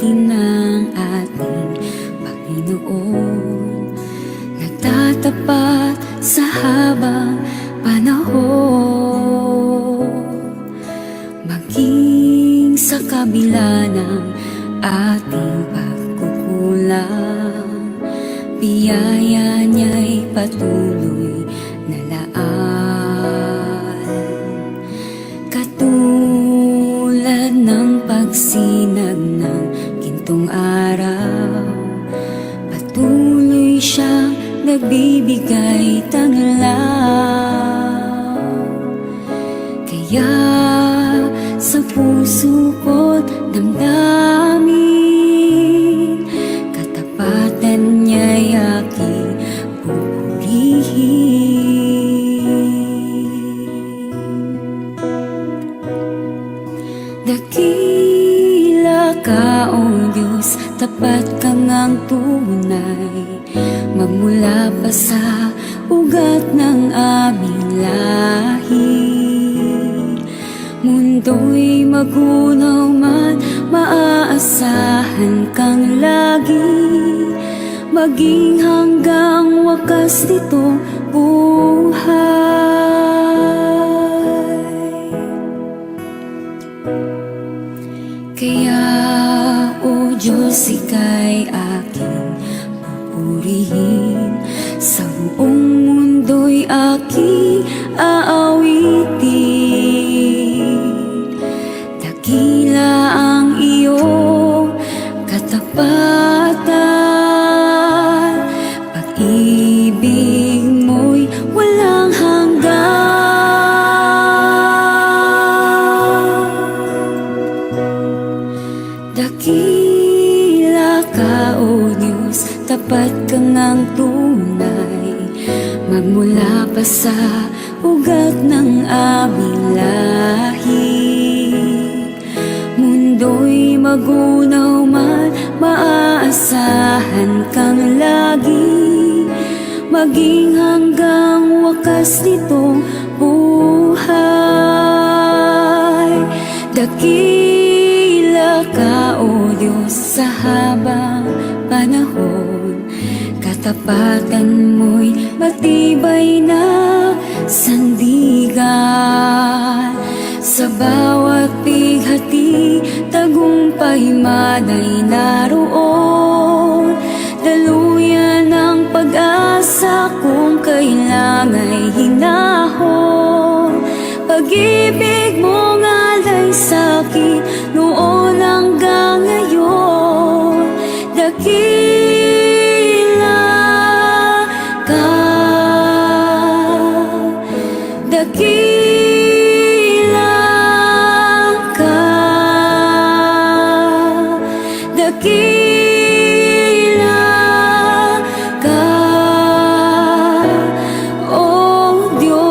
atin ng ating Panginoon, nagtatapat sa habang panahon. Maging sa kabila ng ating pagkukulang, biyaya niya'y patuloy na laan. Katulad ng pagsinag ng gintong araw, patuloy siyang nagbibigay tanglaw. Kaya sa puso ko't damdamin, katapatan niya'y aking pupurihin. Dakila ka, O Diyos, tapat ka ngang tunay, magmula pa sa ugat ng aming lahi. Mundo'y magunaw man, maaasahan kang lagi, maging hanggang wakas nitong buhay. Kaya, O Diyos, ika'y aking pupurihin, sa buong mundo'y aking aawitin. Dakila ang iyong katapatan, pag-ibig mo'y walang hanggan. Dakila ka, O Diyos, tapat ka ngang tunay, magmula pa sa ugat ng aming lahi. Mundo'y magunaw man, maaasahan kang lagi, maging hanggang wakas nitong buhay. Dakila ka, O Diyos, sa habang panahon, katapatan mo'y matibay na sandigan. Sa bawat bighati, tagumpay man ay naroon, daluyan ng pag-asa kung kailangan'y hinahon. Pag-ibig mo ngalay sa'kin noon hanggang ngayon, dakila ka, dakila ka, dakila ka, O Diyos.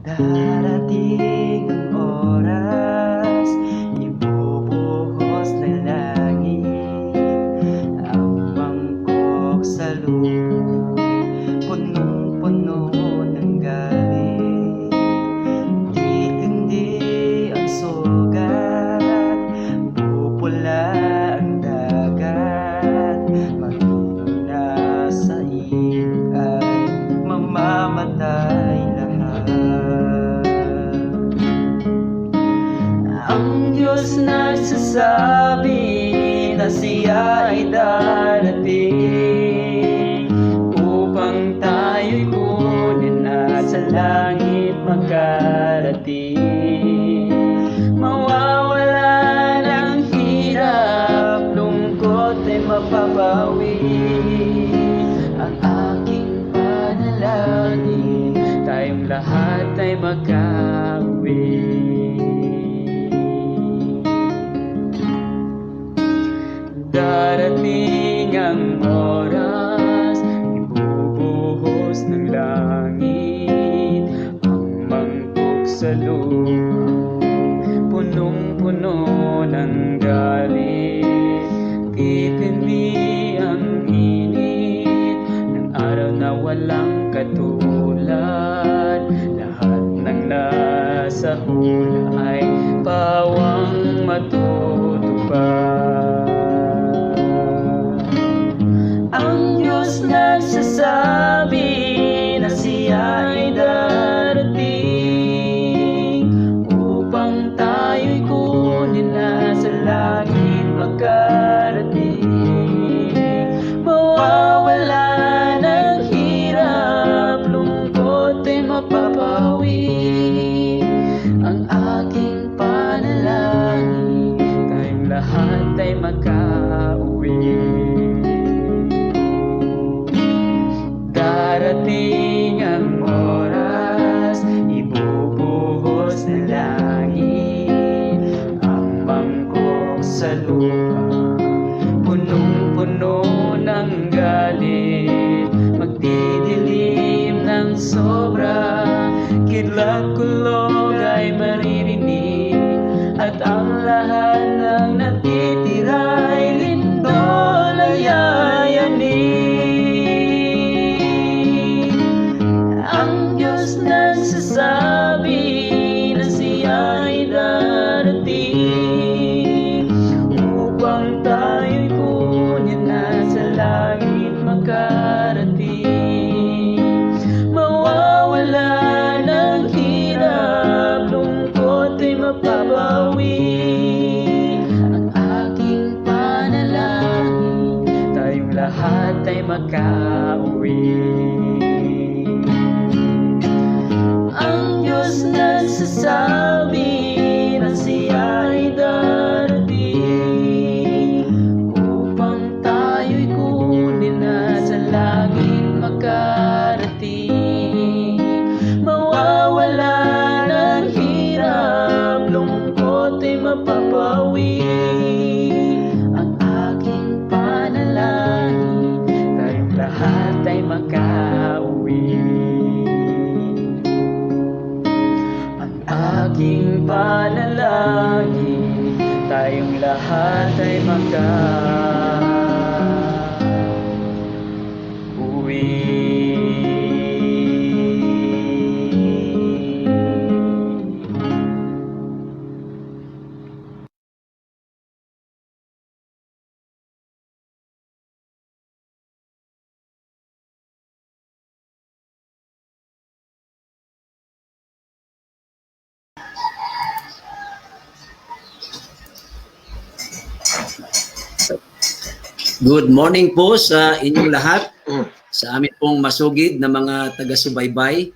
Darating ang oras, ibubuhos na langit ang mangkok sa lupa, punong-puno ng galit. Titindi ang sugat, pupula ang dagat, maging nasa iig ay mamamatay lahat. Ang Diyos nagsasabi na siya ay darating upang tayo'y kunin at sa langit magkarating. Mawawala ng hirap, lungkot ay mapapawi. Ang aking panalangin, tayong lahat ay magkauwi. Darating ang oras, araw na walang katulad. Lahat ng nasa hula ay pawang matutupad. Ang Diyos nagsasabi na siya ay darating upang tayo'y kunin na sa langit makarating. Mawawala ng hirap, lungkot ay mapapawi. Ang aking panalangin, tayong lahat ay makauwi. Darating ang oras, ibubuhos na langit ang mangkok sa lupa, punong-puno ng galit, magdidilim ng sobra, kidlat-kulog ay maririnig, at ang lahat ng natitira'y lindol ay yayanig. Ang Diyos nagsasabi na siya ay darating upang tayo'y kunin na sa langit makarating. Mawawala ng hirap, lungkot ay mapapawi. Ang aking panalangin, tayong lahat ay makauwi. Ang Diyos nagsasabi na siya ay darating upang tayo'y kunin na sa langit makarating. Mawawala ng hirap, lungkot ay mapapawi. Ang aking panalangin, tayong lahat ay makauwi. Aking panalangin, tayong lahat ay makauwi. Good morning po sa inyong lahat, sa amin pong masugid na mga taga-subaybay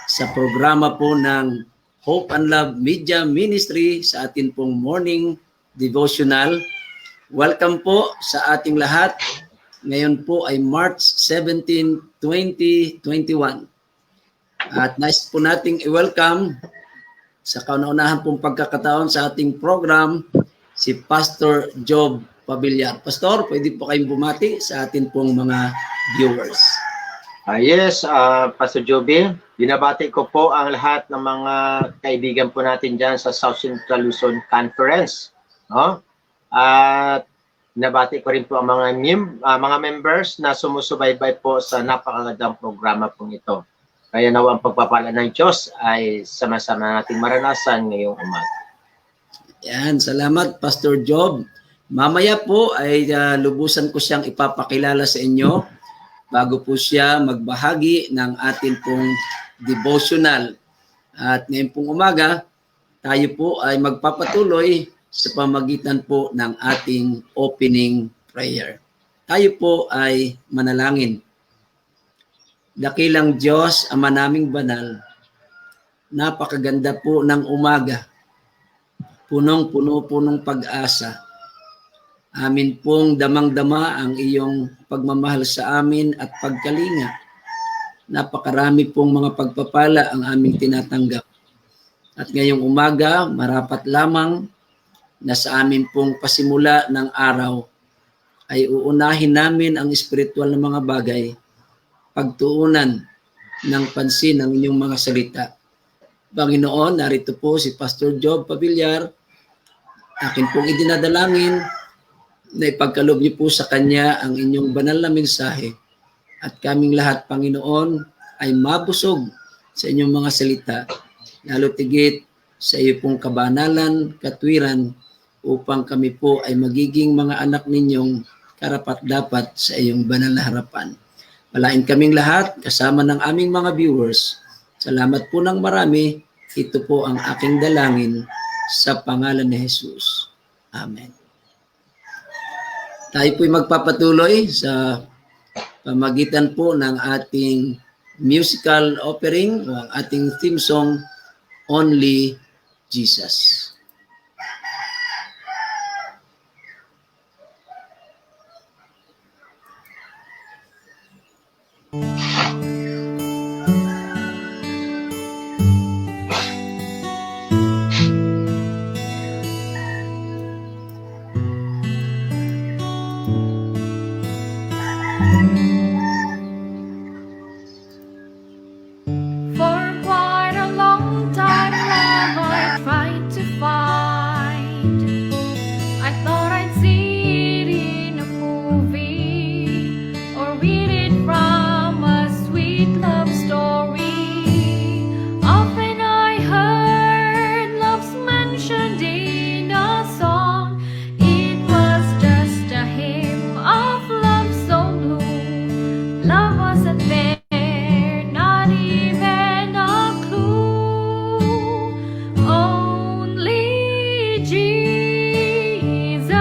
sa programa po ng Hope and Love Media Ministry sa atin pong morning devotional. Welcome po sa ating lahat. Ngayon po ay March 17, 2021. At nice po nating i-welcome sa kauna-unahan pong pagkakataon sa ating program si Pastor Job Pabilyar. Pastor, pwede po kayong bumati sa atin pong mga viewers. Yes, Pastor Joby, binabati ko po ang lahat ng mga kaibigan po natin dyan sa South Central Luzon Conference. No? At binabati ko rin po ang mga members na sumusubaybay po sa napakagandang programa pong ito. Kaya nawa ang pagpapala ng Diyos ay sama-sama nating maranasan ngayong umaga. Yan, salamat Pastor Job. Mamaya po ay lubusan ko siyang ipapakilala sa inyo bago po siya magbahagi ng atin pong devotional. At ngayon pong umaga, tayo po ay magpapatuloy sa pamagitan po ng ating opening prayer. Tayo po ay manalangin. Dakilang Diyos, Ama naming banal, napakaganda po ng umaga, punong-puno po ng pag-asa. Amin pong damang-dama ang iyong pagmamahal sa amin at pagkalinga. Napakarami pong mga pagpapala ang aming tinatanggap. At ngayong umaga, marapat lamang na sa amin pong pasimula ng araw ay uunahin namin ang espiritual na mga bagay, pagtuunan ng pansin ng inyong mga salita. Panginoon, narito po si Pastor Job Pabilyar. Akin pong idinadalangin na ipagkaloob niyo po sa kanya ang inyong banal na mensahe at kaming lahat, Panginoon, ay mabusog sa inyong mga salita, lalo tigit sa iyo pong kabanalan, katwiran, upang kami po ay magiging mga anak ninyong karapat-dapat sa iyong banal na harapan. Palain kaming lahat, kasama ng aming mga viewers. Salamat po ng marami. Ito po ang aking dalangin sa pangalan ni Jesus. Amen. Tayo po'y magpapatuloy sa pamagitan po ng ating musical offering o ang ating theme song, Only Jesus. For quite a long time, love I tried to find. I thought I'd see it in a movie or read it from a sweet love story. Often I heard love's mentioned in a song. It was just a hymn of love so blue. Love wasn't there. Not even a clue. Only Jesus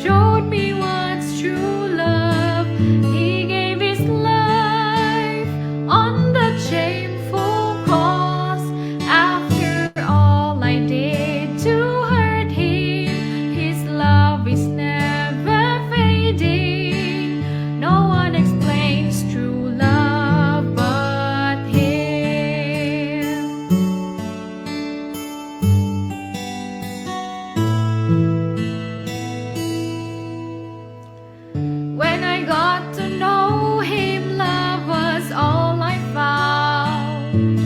showed me what's true love. He gave his life on that shameful cross. After all I did to hurt him, his love is never fading. No one explains true love but him. When I got to know him, love was all I found.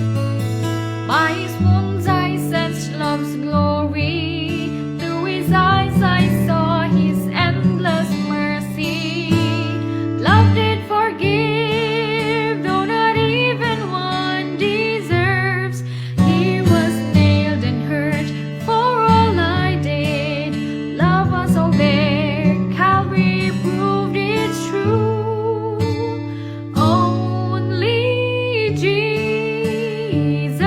By his wounds I sensed love's glory. Through his eyes I saw his endless mercy. Love did forgive, though not even one deserves. He was nailed and hurt for all I did. Love was all there, Calvary proved it's true. Only Jesus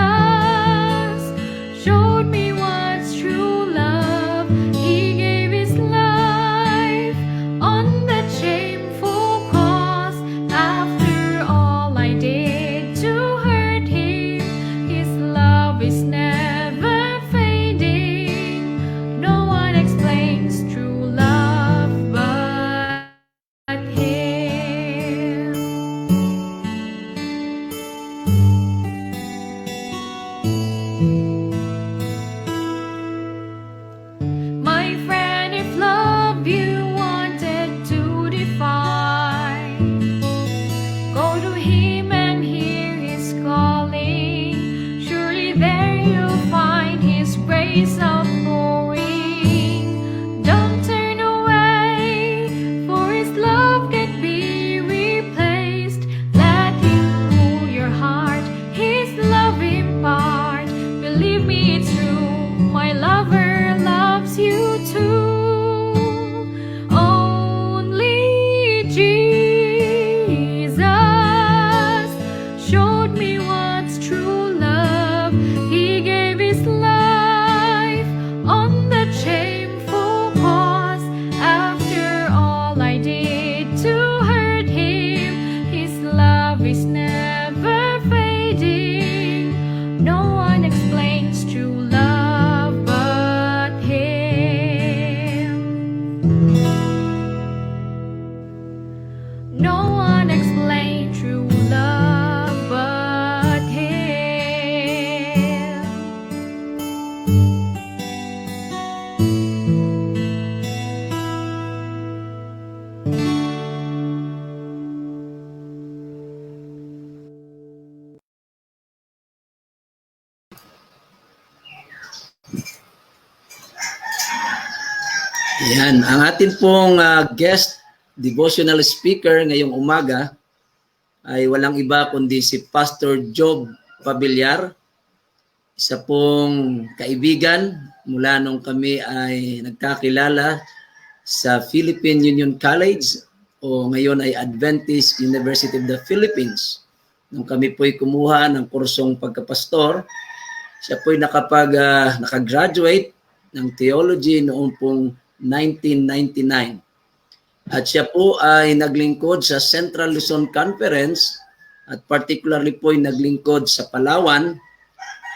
showed me what's true love. He gave his life on that shameful cross. After all I did to hurt him, his love is never fading. No one explains true love but him. My friend, if love you wanted to define, go to him and hear his calling. Surely there you'll find his grace outpouring. Don't turn away, for his love can't be replaced. Let him rule your heart, his love impart. Believe me, it's true, my lover loves you too. Only Jesus showed me what's true love. He gave his life on that shameful cross. After all I did to hurt him, his love is never fading. No one explains true love but him. No one explains true love but him. Yan, ang atin pong guest devotional speaker ngayong umaga ay walang iba kundi si Pastor Job Pabilyar, isa pong kaibigan mula nung kami ay nagkakilala sa Philippine Union College o ngayon ay Adventist University of the Philippines. Nung kami po'y kumuha ng kursong pagkapastor, siya po'y nakagraduate ng theology noong pong 1999. At siya po ay naglingkod sa Central Luzon Conference at particularly po ay naglingkod sa Palawan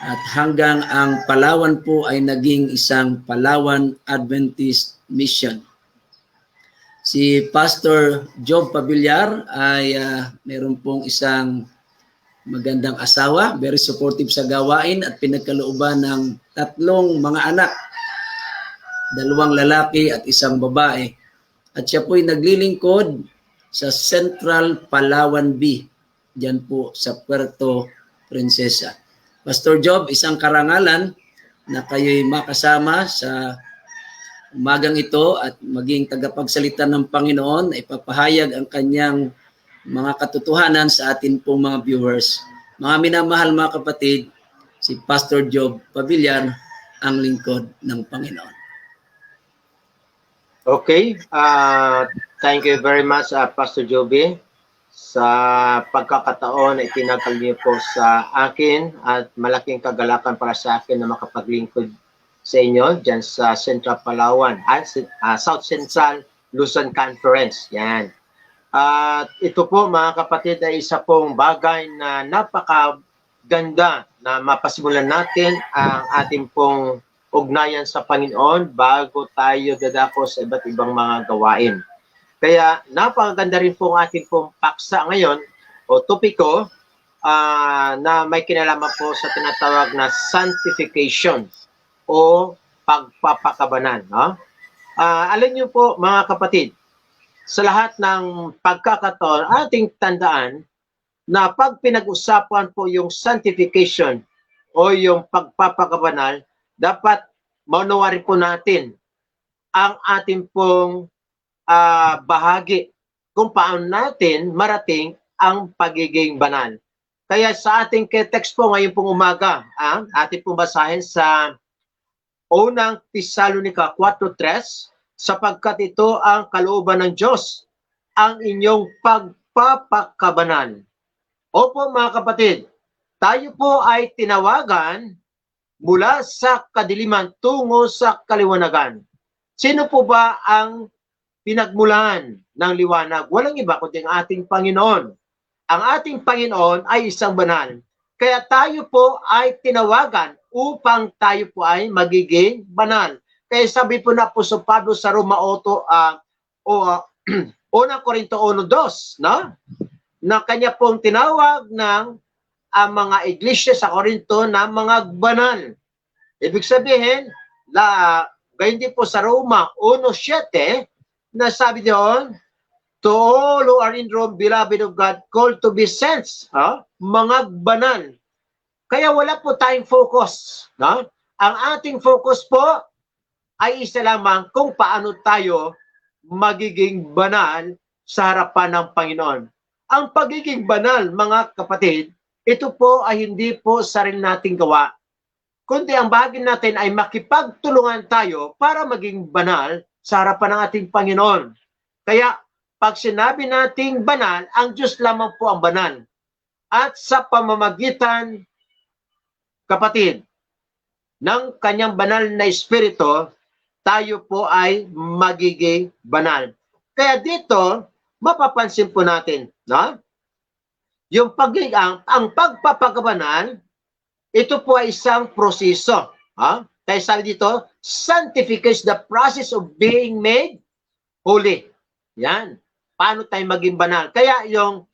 at hanggang ang Palawan po ay naging isang Palawan Adventist Mission. Si Pastor Job Pabilyar ay meron pong isang magandang asawa, very supportive sa gawain at pinagkalooban ng 3 mga anak, 2 lalaki at 1 babae. At siya po'y naglilingkod sa Central Palawan B, diyan po sa Puerto Princesa. Pastor Job, isang karangalan na kayo'y makasama sa umagang ito at maging tagapagsalita ng Panginoon, ipapahayag ang kanyang mga katotohanan sa atin pong mga viewers. Mga minamahal mga kapatid, si Pastor Job Pabilyar, ang lingkod ng Panginoon. Okay, thank you very much, Pastor Joby, sa pagkakataon na itinagkal niyo po sa akin at malaking kagalakan para sa akin na makapaglingkod sa inyo dyan sa Central Palawan, South Central Luzon Conference. Yan. At ito po mga kapatid ay isa pong bagay na napakaganda na mapasimulan natin ang ating pong ugnayan sa Panginoon bago tayo dadako sa iba't ibang mga gawain. Kaya napakaganda rin po ang ating pong paksa ngayon o topiko na may kinalaman po sa tinatawag na sanctification o pagpapakabanan. No? Alam niyo po mga kapatid, sa lahat ng pagkakataon, ating tandaan na pag pinag-usapan po yung sanctification o yung pagpapakabanal, dapat maunawarin po natin ang ating pong bahagi kung paano natin marating ang pagiging banal. Kaya sa ating text po ngayon pong umaga, ating pong basahin sa unang Tesalonica 4:3, sapagkat ito ang kalooban ng Diyos, ang inyong pagpapakabanal. Opo mga kapatid, tayo po ay tinawagan mula sa kadiliman tungo sa kaliwanagan. Sino po ba ang pinagmulan ng liwanag? Walang iba kundi ang ating Panginoon. Ang ating Panginoon ay isang banal. Kaya tayo po ay tinawagan upang tayo po ay magiging banal. Kaya sabi po na Apostol Pablo sa Roma 1 Korinto 1:2, no? Na kanya pong tinawag ng ang mga iglesia sa Corinto na mga banal. Ibig sabihin, gayon din po sa Roma 1:7, na sabi doon, to all who are in Rome, beloved of God, called to be saints, mga banal. Kaya wala po tayong focus. No? Ang ating focus po ay isa lamang kung paano tayo magiging banal sa harapan ng Panginoon. Ang pagiging banal, mga kapatid, ito po ay hindi po sarili nating gawa, kundi ang bahagi natin ay makipagtulungan tayo para maging banal sa harapan ng ating Panginoon. Kaya pag sinabi nating banal, ang Diyos lamang po ang banal. At sa pamamagitan, kapatid, ng kanyang banal na espiritu, tayo po ay magiging banal. Kaya dito, mapapansin po natin, no? Yung ang pagpapakabanal, ito po ay isang proseso. Kaya sabi dito, sanctification, the process of being made holy. Yan. Paano tayo maging banal? Kaya yung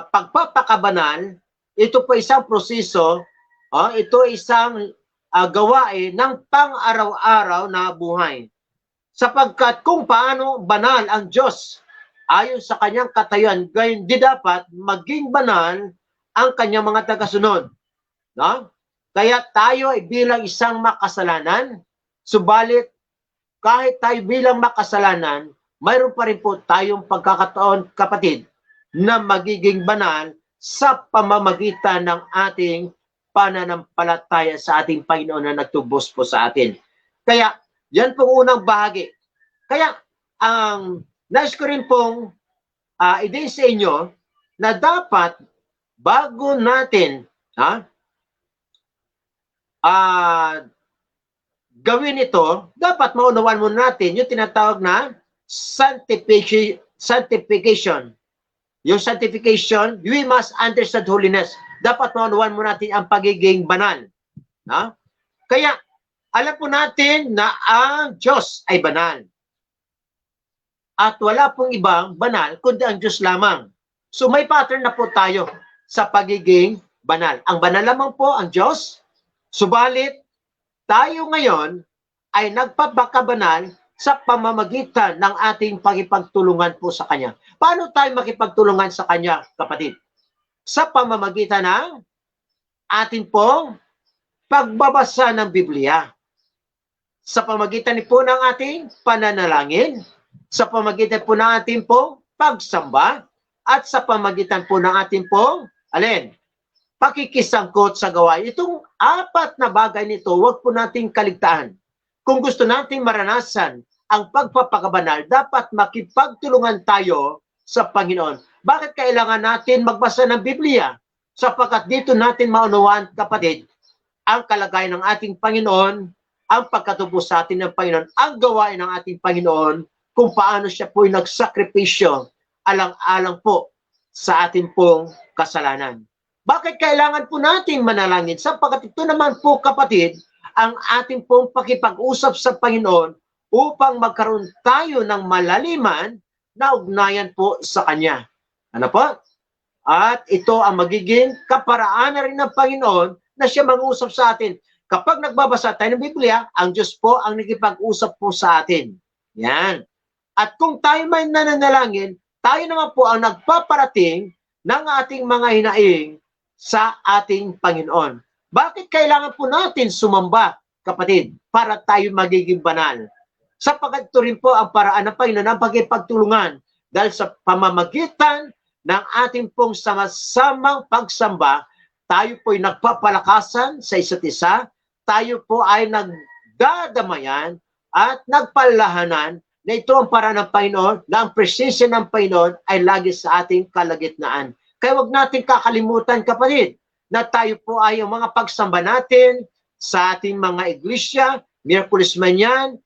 pagpapakabanal, ito po isang proseso, ito isang gawain ng pang-araw-araw na buhay. Sapagkat kung paano banal ang Diyos, ayon sa kanyang katayuan, gayon di dapat maging banal ang kanyang mga tagasunod. No? Kaya tayo ay bilang isang makasalanan, subalit kahit tayo bilang makasalanan, mayroon pa rin po tayong pagkakataon, kapatid, na magiging banal sa pamamagitan ng ating pananampalataya sa ating Panginoon na nagtubos po sa atin. Kaya, yan pong unang bahagi. Kaya, nais ko rin pong i-din sa inyo na dapat bago natin gawin ito, dapat maunawan muna natin yung tinatawag na sanctification. Yung sanctification, we must understand holiness. Dapat maunawan muna natin ang pagiging banal. Kaya, alam po natin na ang Diyos ay banal. At wala pong ibang banal, kundi ang Diyos lamang. So may pattern na po tayo sa pagiging banal. Ang banal lamang po ang Diyos, subalit tayo ngayon ay nagpapakabanal sa pamamagitan ng ating pakipagtulungan po sa Kanya. Paano tayo makipagtulungan sa Kanya, kapatid? Sa pamamagitan ng ating pong pagbabasa ng Biblia. Sa pamamagitan po ng ating pananalangin, sa pamamagitan po ng ating pong pagsamba, at sa pamamagitan po ng ating pong, pakikisangkot sa gawain. Itong apat na bagay nito, huwag po nating kaligtaan. Kung gusto nating maranasan ang pagpapakabanal, dapat makipagtulungan tayo sa Panginoon. Bakit kailangan natin magbasa ng Biblia? Sapagkat dito natin maunawaan, kapatid, ang kalagayan ng ating Panginoon, ang pagkatubos sa atin ng Panginoon, ang gawain ng ating Panginoon, kung paano siya po'y nagsakripisyo, alang-alang po sa ating pong kasalanan. Bakit kailangan po natin manalangin? Sapagkat ito naman po, kapatid, ang ating pong pakipag-usap sa Panginoon upang magkaroon tayo ng malaliman na ugnayan po sa Kanya. Ano po? At ito ang magiging kaparaan na rin ng Panginoon na siya mag-usap sa atin. Kapag nagbabasa tayo ng Biblia, ang Diyos po ang nakipag-usap po sa atin. Yan. At kung tayo may nananalangin, tayo naman po ang nagpaparating ng ating mga hinaing sa ating Panginoon. Bakit kailangan po natin sumamba, kapatid, para tayo magiging banal? Sapagkat ito rin po ang paraan ng Panginoon ng pagkipagtulungan dahil sa pamamagitan ng ating pong sama-samang pagsamba, tayo po'y nagpapalakasan sa isa't isa, tayo po ay nagdadamayan at nagpalahanan na ito ang paraan ng Panginoon, na ang presensya ng Panginoon ay lagi sa ating kalagitnaan. Kaya wag natin kakalimutan, kapatid, na tayo po ay ang mga pagsamba natin sa ating mga iglesia, Miyerkules man yan,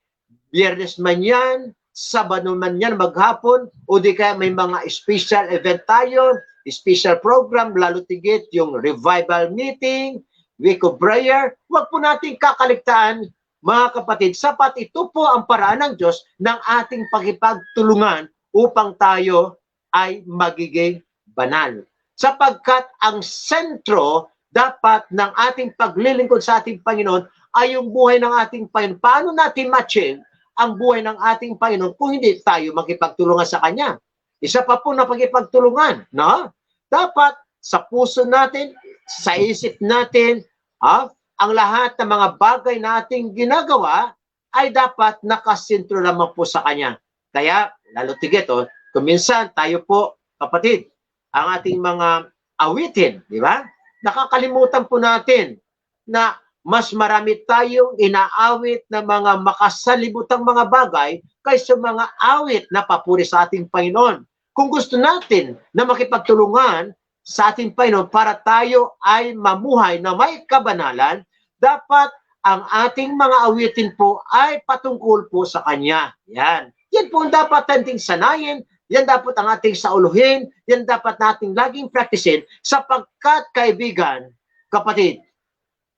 Biyernes man yan, Sabado man yan, maghapon, o di kaya may mga special event tayo, special program, lalo tigit yung revival meeting, week of prayer. Wag po natin kakaligtaan, mga kapatid, sapat ito po ang paraan ng Diyos ng ating pagkipagtulungan upang tayo ay magiging banal. Sapagkat ang sentro dapat ng ating paglilingkod sa ating Panginoon ay yung buhay ng ating Panginoon. Paano natin matching ang buhay ng ating Panginoon kung hindi tayo makipagtulungan sa Kanya? Isa pa po na pagkipagtulungan, no? Dapat sa puso natin, sa isip natin, ang lahat ng mga bagay na ating ginagawa ay dapat nakasentro lamang po sa Kanya. Kaya, lalo tigit, kung minsan tayo po, kapatid, ang ating mga awitin, di ba? Nakakalimutan po natin na mas marami tayong inaawit na mga makasalibutang mga bagay kaysa mga awit na papuri sa ating Panginoon. Kung gusto natin na makipagtulungan sa ating Panginoon para tayo ay mamuhay na may kabanalan, dapat ang ating mga awitin po ay patungkol po sa Kanya. Yan. Yan po ang dapat nating sanayin, yan dapat ang ating sauluhin, yan dapat nating laging practicein, sapagkat, kaibigan, kapatid,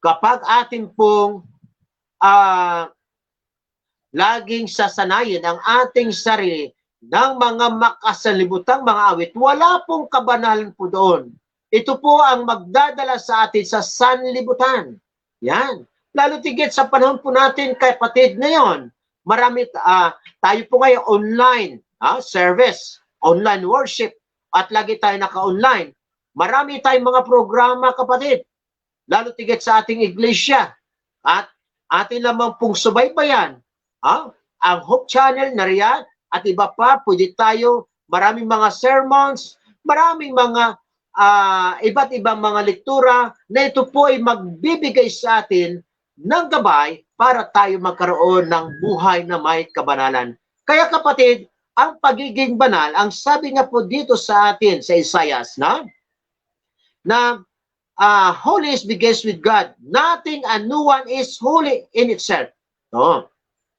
kapag ating pong laging sasanayin ang ating sarili ng mga makasalibutang mga awit, wala pong kabanalan po doon. Ito po ang magdadala sa atin sa sanlibutan. Yan. Lalo tigit sa panahon po natin, kapatid, ngayon, marami, tayo po ngayon online service, online worship, at lagi tayo naka-online. Marami tayong mga programa, kapatid, lalo tigit sa ating iglesia. At atin lamang pong subaybayan ang Hope Channel na riyan, at iba pa, pwede tayo, maraming mga sermons, maraming mga iba't ibang mga lektura na ito po ay magbibigay sa atin ng gabay para tayo magkaroon ng buhay na may kabanalan. Kaya kapatid, ang pagiging banal, ang sabi nga po dito sa atin sa Isaiah, na holiness begins with God. Nothing and no one is holy in itself. No.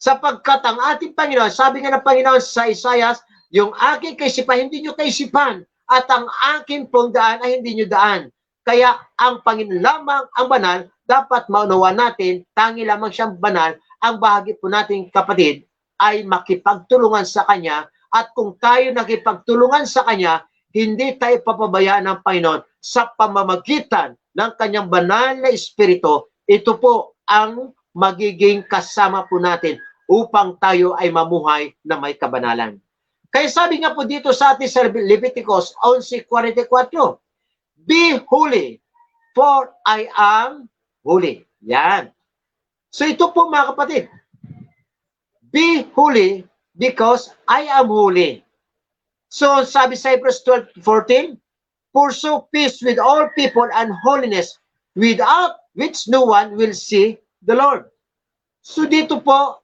Sapagkat ang ating Panginoon, sabi nga ng Panginoon sa Isaiah, yung aking kaisipan, hindi nyo kaisipan, at ang aking pong daan ay hindi nyo daan. Kaya ang Panginoon lamang ang banal, dapat maunawa natin, tangi lamang siyang banal, ang bahagi po nating kapatid ay makipagtulungan sa Kanya, at kung tayo nakipagtulungan sa Kanya, hindi tayo papabayaan ng Panginoon sa pamamagitan ng Kanyang banal na Espiritu. Ito po ang magiging kasama po natin upang tayo ay mamuhay na may kabanalan. Kaya sabi nga po dito sa atin sa Leviticus 11:44, be holy, for I am holy. Yan. So ito po mga kapatid, be holy because I am holy. So sabi sa Hebrews 12:14, pursue peace with all people and holiness, without which no one will see the Lord. So dito po,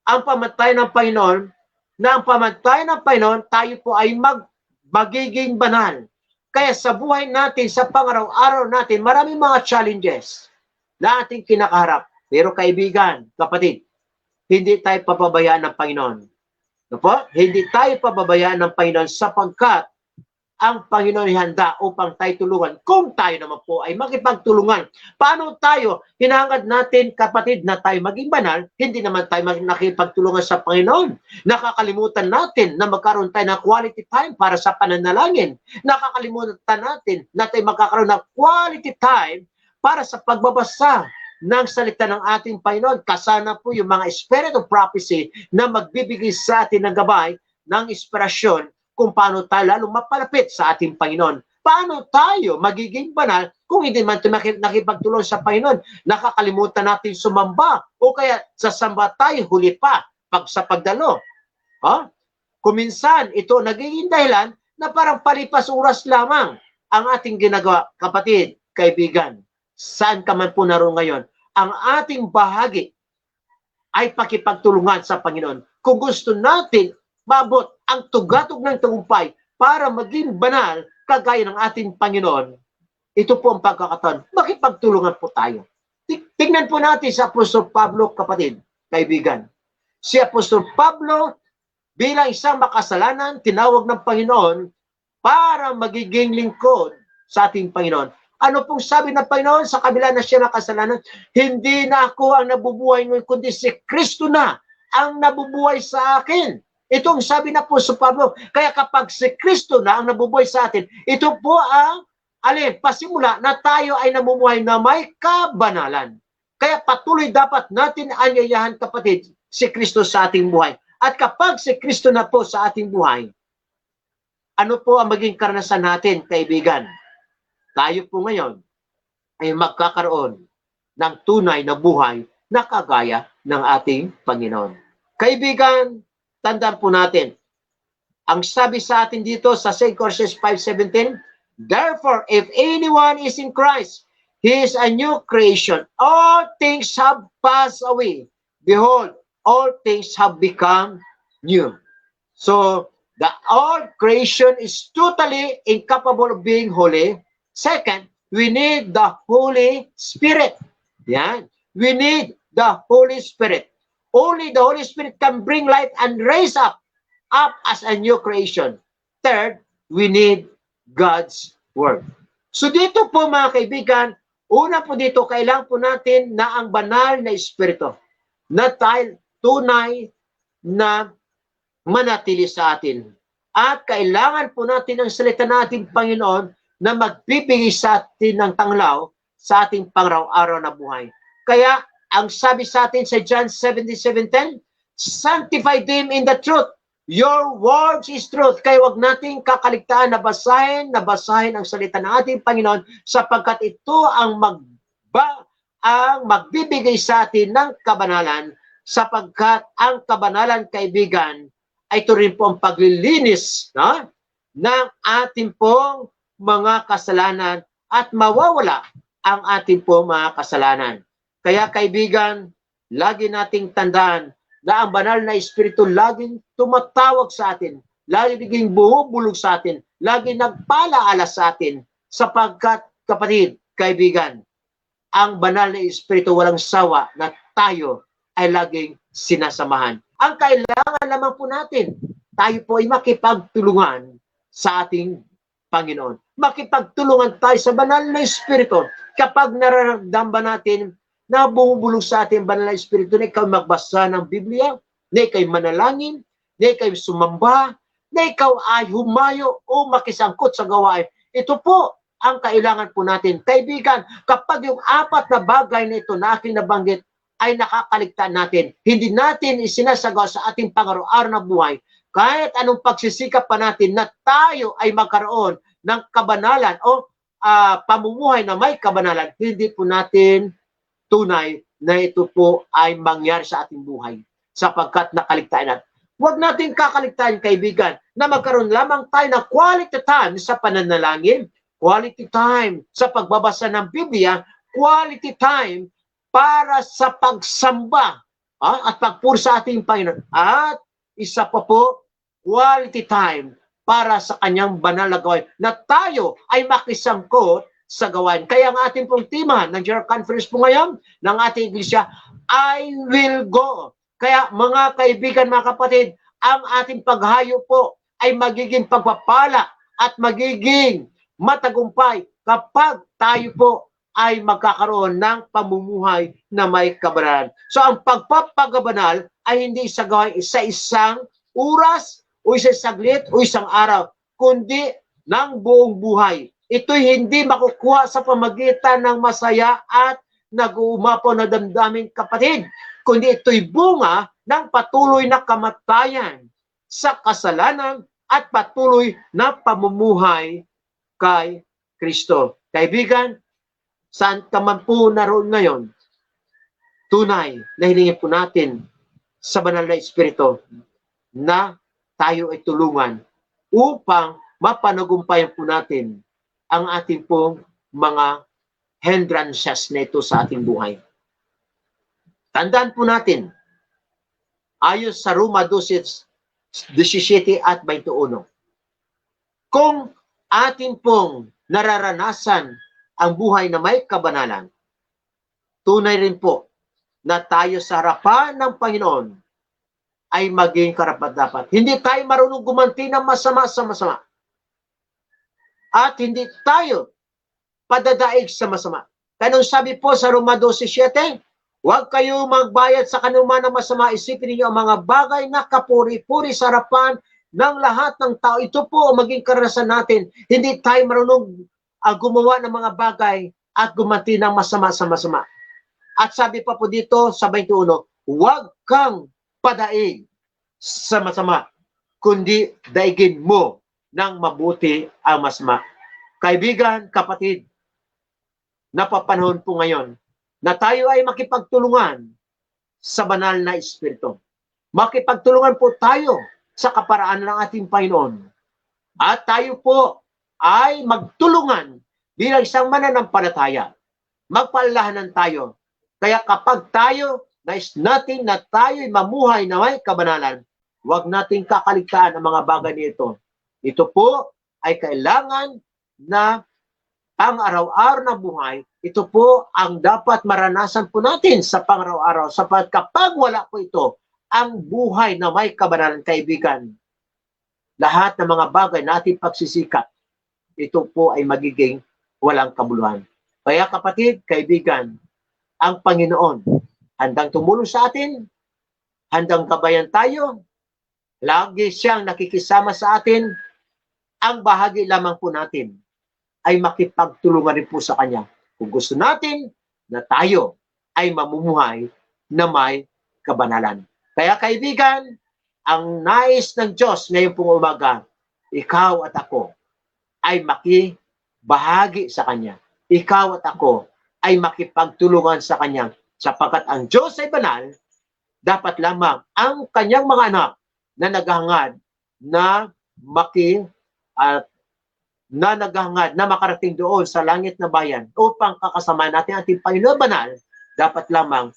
ang pamatay ng Panginoon, na ang pamatay ng Panginoon, tayo po ay magiging banal. Kaya sa buhay natin, sa pangaraw-araw natin, maraming mga challenges na ating kinakaharap. Pero kaibigan, kapatid, hindi tayo papabayaan ng Panginoon. Hindi tayo pababayaan ng Panginoon sapagkat ang Panginoon ay handa upang tayo tulungan. Kung tayo naman po ay makipagtulungan, paano tayo? Hinahangad natin, kapatid, na tayo maging banal, hindi naman tayo nakipagtulungan sa Panginoon. Nakakalimutan natin na magkaroon tayo ng quality time para sa pananalangin. Nakakalimutan natin na tayo magkakaroon ng quality time para sa pagbabasa ng salita ng ating Panginoon. Kasana po yung mga spirit of prophecy na magbibigay sa atin ng gabay, ng inspirasyon, kung paano tayo lalo mapalapit sa ating Panginoon. Paano tayo magiging banal kung hindi man nakipagtulong sa Panginoon? Nakakalimutan natin sumamba o kaya sasamba tayo huli pa sa pagdalo. Kuminsan ito nagiging dahilan na parang palipas oras lamang ang ating ginagawa. Kapatid, kaibigan, saan ka man po naroon ngayon, ang ating bahagi ay pakipagtulungan sa Panginoon. Kung gusto natin mabot ang tugatog ng tagumpay para maging banal kagaya ng ating Panginoon, ito po ang pagkakataon. Makipagtulungan po tayo. Tingnan po natin sa Apostol Pablo, kapatid, kaibigan. Si Apostol Pablo, bilang isang makasalanan, tinawag ng Panginoon para magiging lingkod sa ating Panginoon. Ano pong sabi ng Panginoon sa kabila na siya makasalanan? Hindi na ako ang nabubuhay ngayon, kundi si Kristo na ang nabubuhay sa akin. Ito ang sabi na po sa Pablo. Kaya kapag si Kristo na ang nabubuhay sa atin, ito po ang pasimula na tayo ay namumuhay na may kabanalan. Kaya patuloy dapat natin anyayahan, kapatid, si Kristo sa ating buhay. At kapag si Kristo na po sa ating buhay, ano po ang maging karanasan natin, kaibigan? Tayo po ngayon ay magkakaroon ng tunay na buhay na kagaya ng ating Panginoon. Kaibigan, tandaan po natin, ang sabi sa atin dito sa 2 Corinthians 5:17, therefore, if anyone is in Christ, he is a new creation. All things have passed away. Behold, all things have become new. So, the all creation is totally incapable of being holy. Second, we need the Holy Spirit. Yan. We need the Holy Spirit. Only the Holy Spirit can bring light and raise up as a new creation. Third, we need God's Word. So dito po mga kaibigan, una po dito, kailangan po natin na ang banal na Espiritu na tayo tunay na manatili sa atin. At kailangan po natin ang salita natin, Panginoon, na magbibigay sa atin ng tanglaw sa ating pangaraw-araw na buhay. Kaya, ang sabi sa atin sa John 17:10, sanctify them in the truth. Your words is truth. Kaya wag nating kakaligtaan na basahin ang salita ng ating Panginoon sapagkat ito ang magbibigay sa atin ng kabanalan sapagkat ang kabanalan, kaibigan, ay ito rin po ang paglilinis, no, ng ating pong mga kasalanan at mawawala ang ating pong mga kasalanan. Kaya kaibigan, lagi nating tandaan na ang banal na Espiritu laging tumatawag sa atin, lagi naging bumubulog sa atin, lagi nagpalaala sa atin, sapagkat, kapatid, kaibigan, ang banal na Espiritu walang sawa na tayo ay laging sinasamahan. Ang kailangan naman po natin, tayo po ay makipagtulungan sa ating Panginoon. Makipagtulungan tayo sa banal na Espiritu. Kapag nararamdaman natin na bumubulong sa ating banal na Espiritu, na ikaw magbasa ng Biblia, na ikaw manalangin, na ikaw sumamba, na ikaw ay humayo o makisangkot sa gawain. Ito po ang kailangan po natin. Kaibigan, kapag yung 4 na bagay na ito na aking nabanggit ay nakakaligtaan natin, hindi natin isinasagawa sa ating pang-araw-araw na buhay, kahit anong pagsisikap pa natin na tayo ay magkaroon ng kabanalan o pamumuhay na may kabanalan, hindi po natin tunay na ito po ay mangyari sa ating buhay sapagkat nakaligtaan natin. Huwag natin kakaligtaan, kaibigan, na magkaroon lamang tayo ng quality time sa pananalangin, quality time sa pagbabasa ng Biblia, quality time para sa pagsamba at pagpuri sa ating Panginoon. At isa pa po, quality time para sa kanyang banal na gawain na tayo ay makisangkot sa gawain. Kaya ang ating pong timahan ng General Conference po ngayon ng ating iglesia, I will go. Kaya mga kaibigan, mga kapatid, ang ating paghayo po ay magiging pagpapala at magiging matagumpay kapag tayo po ay magkakaroon ng pamumuhay na may kabanalan. So ang pagpapagabanal ay hindi isagawa sa isang oras o isang saglit o isang araw, kundi ng buong buhay. Ito'y hindi makukuha sa pamagitan ng masaya at nag-uumapaw na damdaming, kapatid, kundi ito'y bunga ng patuloy na kamatayan sa kasalanan at patuloy na pamumuhay kay Kristo. Kaibigan, saan ka man po naroon ngayon, tunay na hilingin po natin sa banal na Espiritu na tayo ay tulungan upang mapanagumpayan po natin ang ating pong mga hindrances na ito sa ating buhay. Tandaan po natin, ayon sa Roma 12:17 at 21, kung atin pong nararanasan ang buhay na may kabanalan, tunay rin po na tayo sa harapan ng Panginoon ay maging karapat-dapat. Hindi tayo marunong gumanti ng masama sa masama. At hindi tayo padadaig sa masama. Kaya nung sabi po sa Roma 12:7, huwag kayo magbayad sa kanuman ng masama, isipin niyo ang mga bagay na kapuri-puri sa harapan ng lahat ng tao. Ito po ang maging karanasan natin. Hindi tayo marunong gumawa ng mga bagay at gumanti ng masama sa masama. At sabi pa po dito sa 21, huwag kang padaig sa masama, kundi daigin mo ng mabuti ang masama. Kaibigan, kapatid, napapanahon po ngayon na tayo ay makipagtulungan sa banal na Espiritu. Makipagtulungan po tayo sa kaparaan ng ating Panginoon. At tayo po ay magtulungan bilang isang mananampalataya. Magpaalalahanan tayo. Kaya kapag tayo nais natin na tayo'y mamuhay na may kabanalan, huwag nating kakaligtaan ang mga bagay nito. Ito po ay kailangan na ang araw-araw na buhay, ito po ang dapat maranasan po natin sa pang-araw-araw. Sapagkat kapag wala po ito, ang buhay na may kabanalan, kaibigan, lahat ng mga bagay na ating pagsisikap, ito po ay magiging walang kabuluhan. Kaya kapatid, kaibigan, ang Panginoon handang tumulong sa atin, handang gabayan tayo, lagi siyang nakikisama sa atin. Ang bahagi lamang po natin ay makipagtulungan rin po sa Kanya. Kung gusto natin na tayo ay mamumuhay na may kabanalan. Kaya kaibigan, ang nais ng Diyos ngayon pong umaga, ikaw at ako ay makibahagi sa Kanya. Ikaw at ako ay makipagtulungan sa Kanya. Sapagkat ang Diyos ay banal, dapat lamang ang Kanyang mga anak na naghahangad na naghahangad na makarating doon sa langit na bayan upang kakasama natin ating Panginoon banal, dapat lamang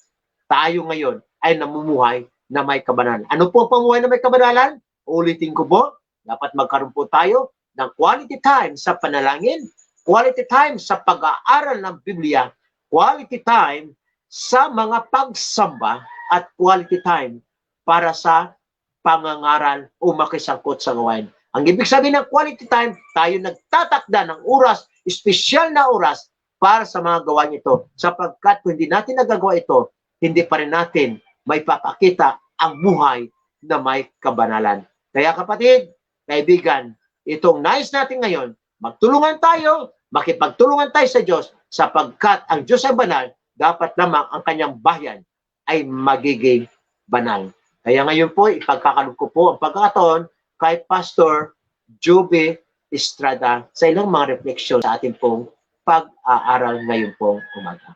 tayo ngayon ay namumuhay na may kabanalan. Ano po ang pamuhay na may kabanalan? Ulitin ko po, dapat magkaroon po tayo ng quality time sa panalangin, quality time sa pag-aaral ng Biblia, quality time sa mga pagsamba, at quality time para sa pangangaral o makisangkot sa gawain. Ang ibig sabihin ng quality time, tayo nagtatakda ng oras, espesyal na oras para sa mga gawain ito. Sapagkat kung hindi natin nagagawa ito, hindi pa rin natin may papakita ang buhay na may kabanalan. Kaya kapatid, kaibigan, itong nais natin ngayon, magtulungan tayo, makipagtulungan tayo sa Diyos, sapagkat ang Diyos ay banal, dapat lamang ang kanyang bayan ay magiging banal. Kaya ngayon po, ipagkakalog ko po ang pagkakataon kay Pastor Joby Estrada sa ilang mga refleksyon sa ating pong pag-aaral ngayon pong umaga.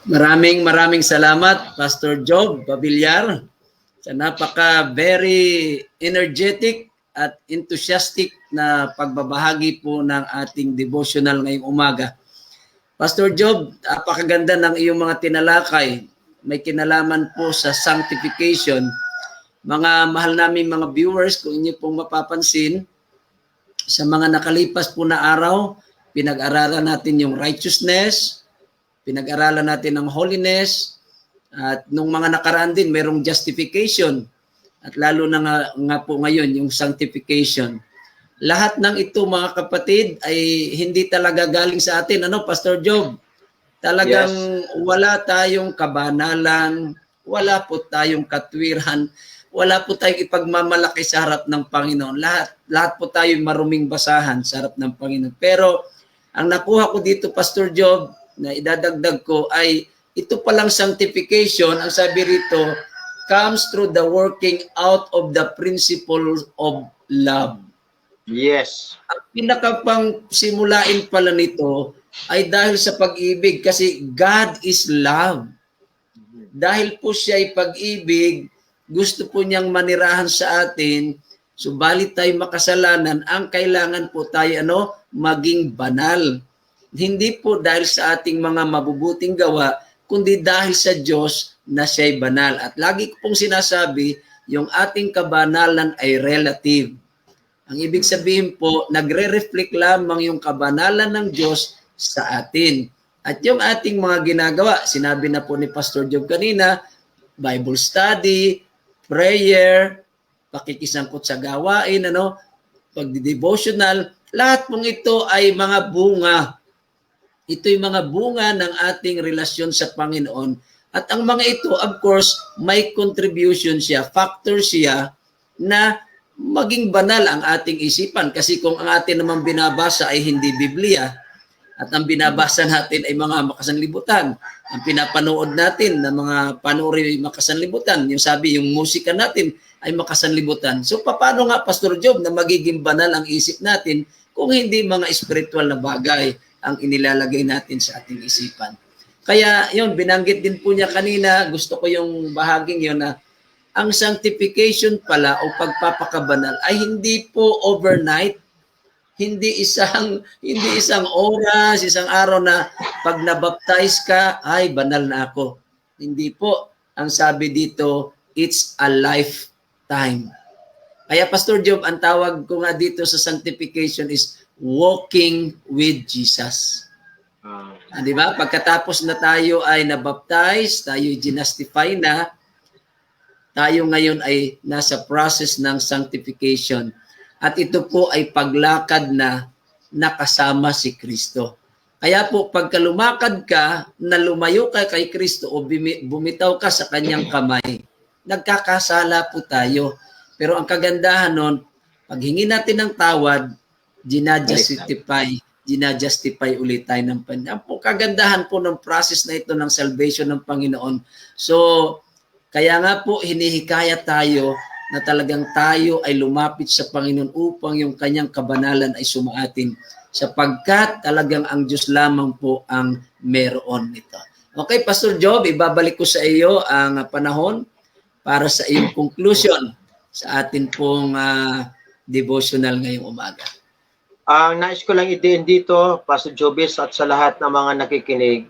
Maraming salamat, Pastor Job Pabilyar, sa very energetic at enthusiastic na pagbabahagi po ng ating devotional ngayong umaga. Pastor Job, napakaganda ng iyong mga tinalakay. May kinalaman po sa sanctification. Mga mahal namin mga viewers, kung inyo pong mapapansin, sa mga nakalipas po na araw, pinag-aralan natin yung righteousness, pinag-aralan natin ang holiness, at nung mga nakaraan din, mayroong justification. At lalo na nga po ngayon, yung sanctification. Lahat ng ito, mga kapatid, ay hindi talaga galing sa atin. Ano, Pastor Job? Talagang wala tayong kabanalan, wala po tayong katwiran, wala po tayong ipagmamalaki sa harap ng Panginoon. Lahat po tayo maruming basahan sa harap ng Panginoon. Pero ang nakuha ko dito, Pastor Job, na idadagdag ko ay ito palang sanctification, ang sabi rito, comes through the working out of the principles of love. Yes. Ang pinakapang simulain pala nito ay dahil sa pag-ibig, kasi God is love. Dahil po siya ay pag-ibig, gusto po niyang manirahan sa atin, subalit tayo makasalanan, ang kailangan po tayo maging banal. Hindi po dahil sa ating mga mabubuting gawa, kundi dahil sa Diyos na siya'y banal. At lagi ko pong sinasabi, yung ating kabanalan ay relative. Ang ibig sabihin po, nagre-reflect lamang yung kabanalan ng Diyos sa atin. At yung ating mga ginagawa, sinabi na po ni Pastor Job kanina, Bible study, prayer, pakikisangkot sa gawain, pagdi-devotional, lahat pong ito ay mga bunga. Ito'y mga bunga ng ating relasyon sa Panginoon. At ang mga ito, of course, may contribution siya, factor siya na maging banal ang ating isipan. Kasi kung ang atin naman binabasa ay hindi Biblia, at ang binabasa natin ay mga makasanlibutan, ang pinapanood natin na mga panuri makasanlibutan, yung sabi, yung musika natin ay makasanlibutan. So paano nga, Pastor Job, na magiging banal ang isip natin kung hindi mga spiritual na bagay ang inilalagay natin sa ating isipan? Kaya yun, binanggit din po niya kanina, gusto ko yung bahaging yun na ang sanctification pala o pagpapakabanal ay hindi po overnight, hindi isang oras, isang araw na pag nabaptize ka, ay banal na ako. Hindi po. Ang sabi dito, it's a lifetime. Kaya Pastor Job, ang tawag ko nga dito sa sanctification is walking with Jesus. Di ba? Pagkatapos na tayo ay nabaptize, tayo ginastify na, tayo ngayon ay nasa process ng sanctification. At ito po ay paglakad na nakasama si Kristo. Kaya po, pagka lumakad ka, na lumayo ka kay Kristo o bumitaw ka sa kanyang kamay, nagkakasala po tayo. Pero ang kagandahan nun, pag hingi natin ng tawad, ginajustify ulit tayo ng Panginoon. Ang kagandahan po ng process na ito ng salvation ng Panginoon. So, kaya nga po, hinihikayat tayo na talagang tayo ay lumapit sa Panginoon upang yung kanyang kabanalan ay sumaatin, sapagkat talagang ang Diyos lamang po ang meron nito. Okay, Pastor Job, ibabalik ko sa iyo ang panahon para sa iyong conclusion sa atin pong devotional ngayong umaga. Ang nais ko lang i-din dito, Pastor Jobis, at sa lahat ng mga nakikinig,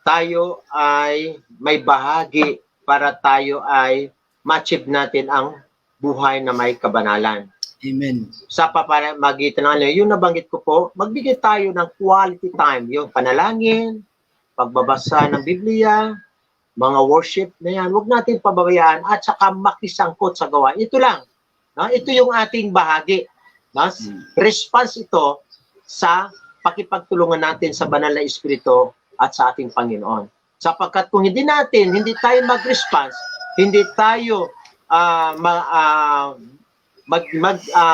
tayo ay may bahagi para tayo ay ma-achieve natin ang buhay na may kabanalan. Amen. Sa pamamagitan ng yung nabanggit ko po, magbigay tayo ng quality time, yung panalangin, pagbabasa ng Biblia, mga worship na yan, huwag natin pababayaan at saka makisangkot sa gawain. Ito lang. No? Ito yung ating bahagi. No? Response ito sa pakipagtulungan natin sa banal na Espiritu at sa ating Panginoon. Sapagkat kung hindi tayo mag-response, hindi tayo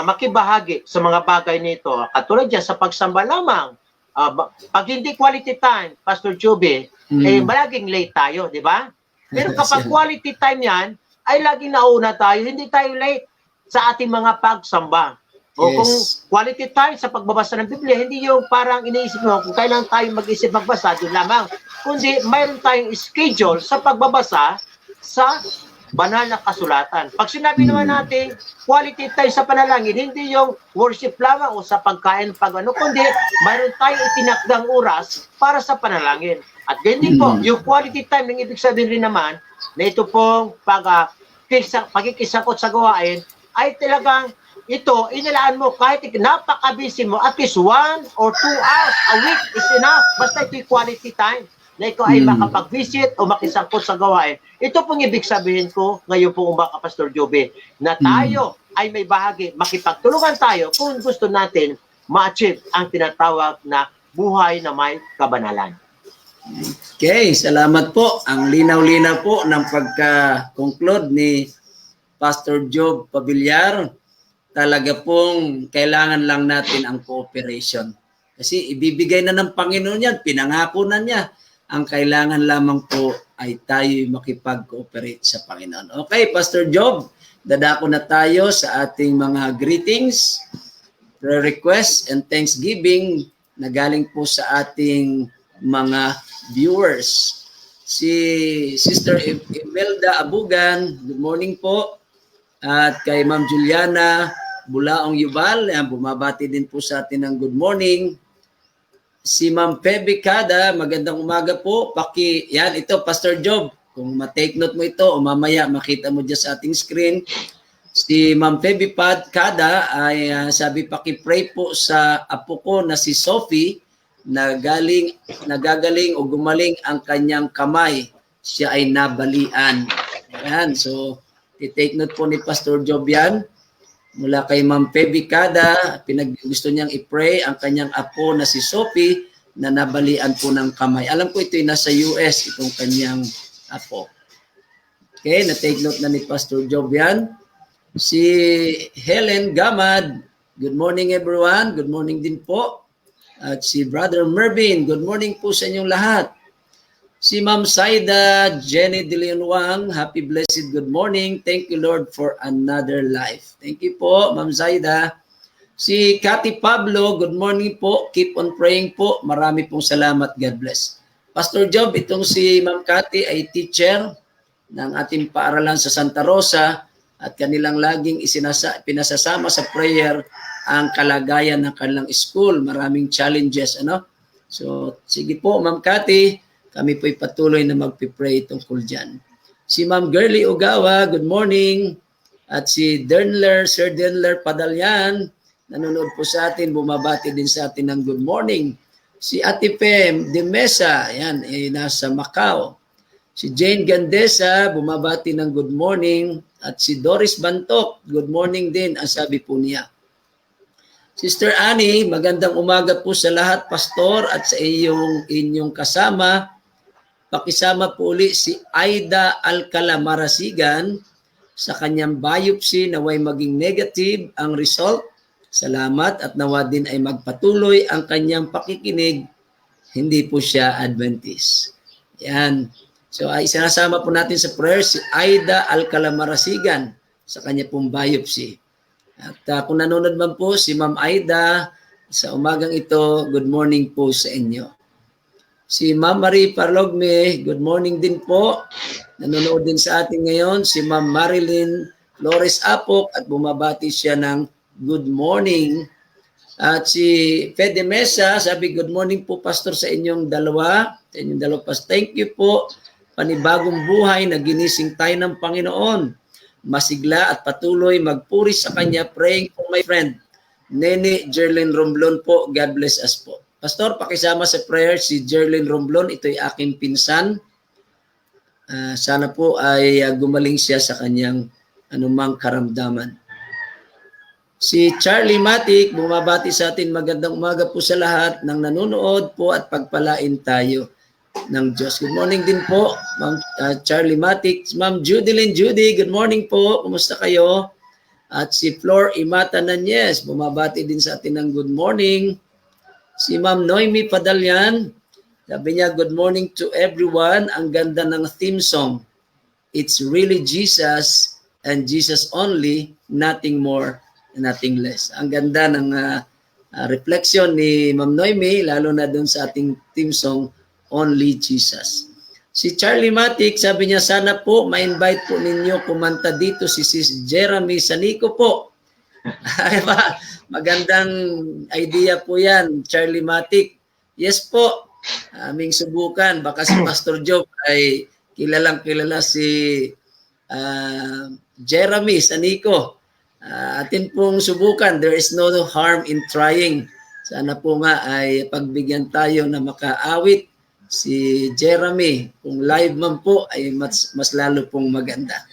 makibahagi sa mga bagay nito. Katulad dyan sa pagsamba lamang, pag hindi quality time, Pastor Joby, malaging late tayo, di ba? Pero kapag quality time yan, ay laging nauna tayo, hindi tayo late sa ating mga pagsamba. O kung quality time sa pagbabasa ng Biblia, hindi yung parang iniisip mo kung kailan tayo mag-isip magbasa, doon lamang. Kundi mayroon tayong schedule sa pagbabasa sa banal na kasulatan. Pag sinabi naman natin, quality time sa panalangin, hindi yung worship lamang o sa pagkain, kundi mayroon tayong itinakdang oras para sa panalangin. At ganyan po, yung quality time, ng ibig sabihin rin naman, na ito pong pagkikisakot sa gawain, ay talagang ito, inilaan mo kahit napaka-busy mo, at least 1 or 2 hours a week is enough. Basta ito'y quality time na ikaw ay makapag-visit o makisangkot sa gawain. Ito pong ibig sabihin ko ngayon pong umaga, Pastor Joby, na tayo ay may bahagi, makipagtulungan tayo kung gusto natin ma-achieve ang tinatawag na buhay na may kabanalan. Okay, salamat po. Ang linaw-linaw po ng pagka-conclude ni Pastor Job Pavillar. Talaga pong kailangan lang natin ang cooperation. Kasi ibibigay na ng Panginoon yan, pinangako na niya. Ang kailangan lamang po ay tayo makipag-cooperate sa Panginoon. Okay, Pastor Job, dadako na tayo sa ating mga greetings, prayer requests, and thanksgiving na galing po sa ating mga viewers. Si Sister Imelda Abugan, good morning po. At kay Ma'am Juliana Bulaong Yubal, bumabati din po sa atin ng good morning. Si Ma'am Feby Kada, magandang umaga po. Yan, ito, Pastor Job. Kung ma-take note mo ito, o mamaya makita mo dyan sa ating screen. Si Ma'am Feby Kada ay sabi, paki-pray po sa apo ko na si Sophie na nagagaling o gumaling ang kanyang kamay. Siya ay nabalian. Yan, so i-take note po ni Pastor Job yan. Mula kay Ma'am Feby Kada, gusto niyang i-pray ang kanyang apo na si Sophie na nabalian po ng kamay. Alam ko ito ay nasa US, itong kanyang apo. Okay, na-take note na ni Pastor Job yan. Si Helen Gamad, good morning everyone. Good morning din po. At si Brother Mervin, good morning po sa inyong lahat. Si Ma'am Saida Jenny De Leon Wang, happy blessed good morning. Thank you Lord for another life. Thank you po, Ma'am Saida. Si Cathy Pablo, good morning po. Keep on praying po. Marami pong salamat. God bless. Pastor Job, itong si Ma'am Cathy ay teacher ng ating paaralan sa Santa Rosa at kanilang laging pinasasama sa prayer ang kalagayan ng kanilang school. Maraming challenges, ano? So, sige po, Ma'am Cathy. Kami po'y patuloy na magpipray tungkol dyan. Si Ma'am Girly Ugawa, good morning. At si Sir Denler Padalyan, nanonood po sa atin, bumabati din sa atin ng good morning. Si Ate Pem de Mesa, yan, nasa Macau. Si Jane Gandesa, bumabati ng good morning. At si Doris Bantok, good morning din, ang sabi po niya. Sister Annie, magandang umaga po sa lahat, Pastor, at sa inyong kasama. Pakisama po uli si Aida Alcala Marasigan sa kanyang biopsy naway maging negative ang result. Salamat at nawa din ay magpatuloy ang kanyang pakikinig. Hindi po siya Adventist. Yan. So ay sinasama po natin sa prayer si Aida Alcala Marasigan sa kanya pong biopsy. At kung nanonood man po si Ma'am Aida sa umagang ito, good morning po sa inyo. Si Ma'am Marie Parlogme, good morning din po. Nanonood din sa atin ngayon si Ma'am Marilyn Flores Apok at bumabati siya ng good morning. At si Fede Mesa, sabi good morning po Pastor sa inyong dalawa. Thank you po. Panibagong buhay na ginising tayo ng Panginoon. Masigla at patuloy magpuri sa Kanya. Praying for my friend, Nene Jerlyn Romblon po. God bless us po. Pastor, pakisama sa prayer si Jerlyn Romblon. Ito'y aking pinsan. Sana po ay gumaling siya sa kanyang anumang karamdaman. Si Charlie Matic, bumabati sa atin. Magandang umaga po sa lahat ng nanonood po at pagpalain tayo ng Diyos. Good morning din po, Ma'am Charlie Matic. Ma'am Judy, good morning po. Kumusta kayo? At si Flor Imata Nanyes, bumabati din sa atin ng good morning. Si Ma'am Noemi Padalyan, sabi niya, good morning to everyone. Ang ganda ng theme song. It's really Jesus and Jesus only, nothing more, nothing less. Ang ganda ng reflection ni Ma'am Noemi, lalo na doon sa ating theme song, Only Jesus. Si Charlie Matic, sabi niya, sana po ma-invite po ninyo kumanta dito si Sis Jeremy Sanico po. Magandang idea po yan, Charlie Matic. Yes po, aming subukan. Baka si Pastor Job ay kilalang-kilala si Jeremy Sanico. Atin pong subukan. There is no harm in trying. Sana po nga ay pagbigyan tayo na makaawit si Jeremy. Kung live man po ay mas lalo pong maganda.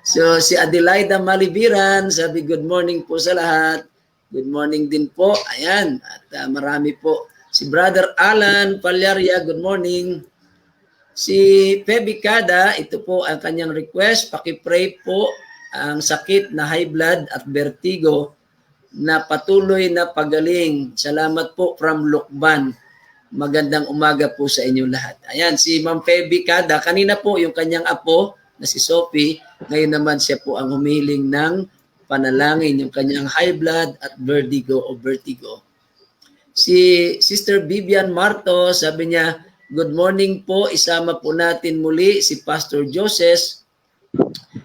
So si Adelaida Malibiran, sabi good morning po sa lahat. Good morning din po. Ayan, at marami po. Si Brother Alan Palyaria, good morning. Si Feby Cada, ito po ang kanyang request. Paki-pray po ang sakit na high blood at vertigo na patuloy na pagaling. Salamat po from Lukban. Magandang umaga po sa inyo lahat. Ayan, si Ma'am Feby Cada, kanina po yung kanyang apo na si Sophie, ngayon naman siya po ang humiling ng panalangin, yung kanyang high blood at vertigo. Si Sister Vivian Marto, sabi niya, good morning po, isama po natin muli si Pastor Joseph.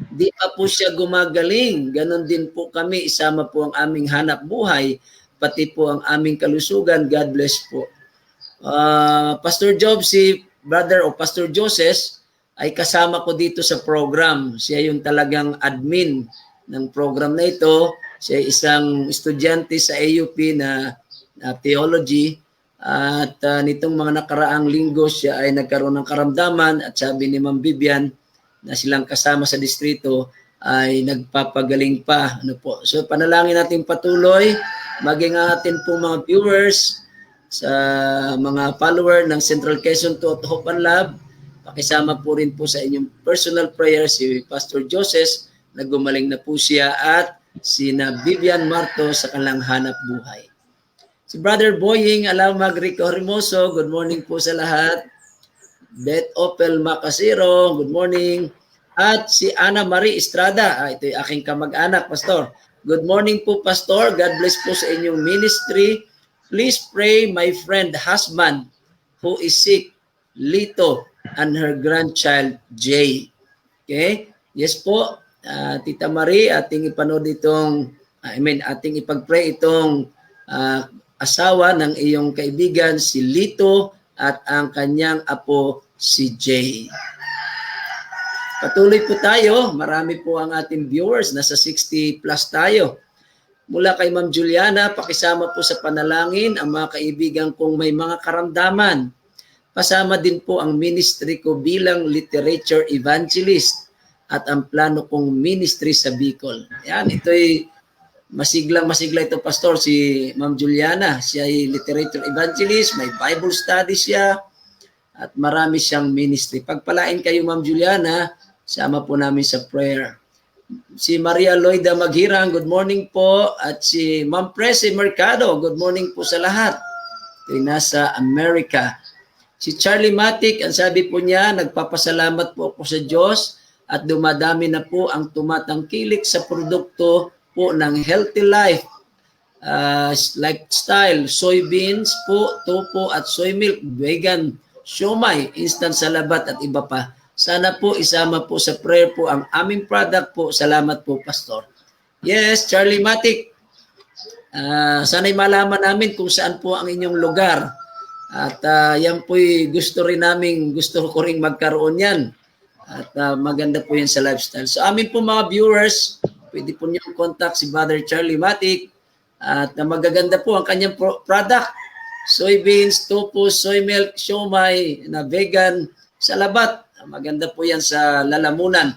Di pa po siya gumagaling, ganon din po kami, isama po ang aming hanap buhay, pati po ang aming kalusugan. God bless po. Pastor Job, si brother o Pastor Joseph, ay kasama ko dito sa program. Siya yung talagang admin ng program na ito. Siya isang estudyante sa AUP na theology at nitong mga nakaraang linggo siya ay nagkaroon ng karamdaman at sabi ni Ma'am Vivian na silang kasama sa distrito ay nagpapagaling pa. So panalangin natin patuloy, maging atin po mga viewers sa mga follower ng Central Quezon to Hope and Love, pakisama po rin po sa inyong personal prayer si Pastor Joseph na gumaling na po siya at sina Vivian Marto sa kanilang hanap buhay. Si Brother Boying Alamag Rico Hermoso, good morning po sa lahat. Beth Opel Macasiro, good morning. At si Ana Marie Estrada, ito yung aking kamag-anak, Pastor. Good morning po, Pastor. God bless po sa inyong ministry. Please pray my friend husband who is sick, Lito, and her grandchild, Jay. Okay? Yes po. Tita Marie, ating ipanood itong, ating ipag-pray itong asawa ng iyong kaibigan, si Lito, at ang kanyang apo, si Jay. Patuloy po tayo. Marami po ang ating viewers. Nasa 60 plus tayo. Mula kay Ma'am Juliana, pakisama po sa panalangin ang mga kaibigan kong may mga karamdaman. Kasama din po ang ministry ko bilang literature evangelist at ang plano kong ministry sa Bicol. Yan, ito'y masigla ito, Pastor, si Ma'am Juliana. Siya ay literature evangelist, may Bible study siya, at marami siyang ministry. Pagpalain kayo, Ma'am Juliana, sama po namin sa prayer. Si Maria Loida Maghirang, good morning po. At si Ma'am Presi Mercado, good morning po sa lahat. Ito'y nasa America. Si Charlie Matic, ang sabi po niya, nagpapasalamat po ako sa Diyos at dumadami na po ang tumatangkilik sa produkto po ng Healthy Life lifestyle, soybeans po, tofu at soy milk, vegan siomai, instant salabat at iba pa. Sana po isama po sa prayer po ang aming product po. Salamat po, Pastor. Yes, Charlie Matic. Sana'y malaman namin kung saan po ang inyong lugar. At yan po'y gusto ko rin magkaroon yan. At maganda po yan sa lifestyle. So amin po mga viewers, pwede po niyo contact si Brother Charlie Matic. At magaganda po ang kanyang product. Soybeans, tofu, soy milk, siomai, na vegan, salabat. Maganda po yan sa lalamunan.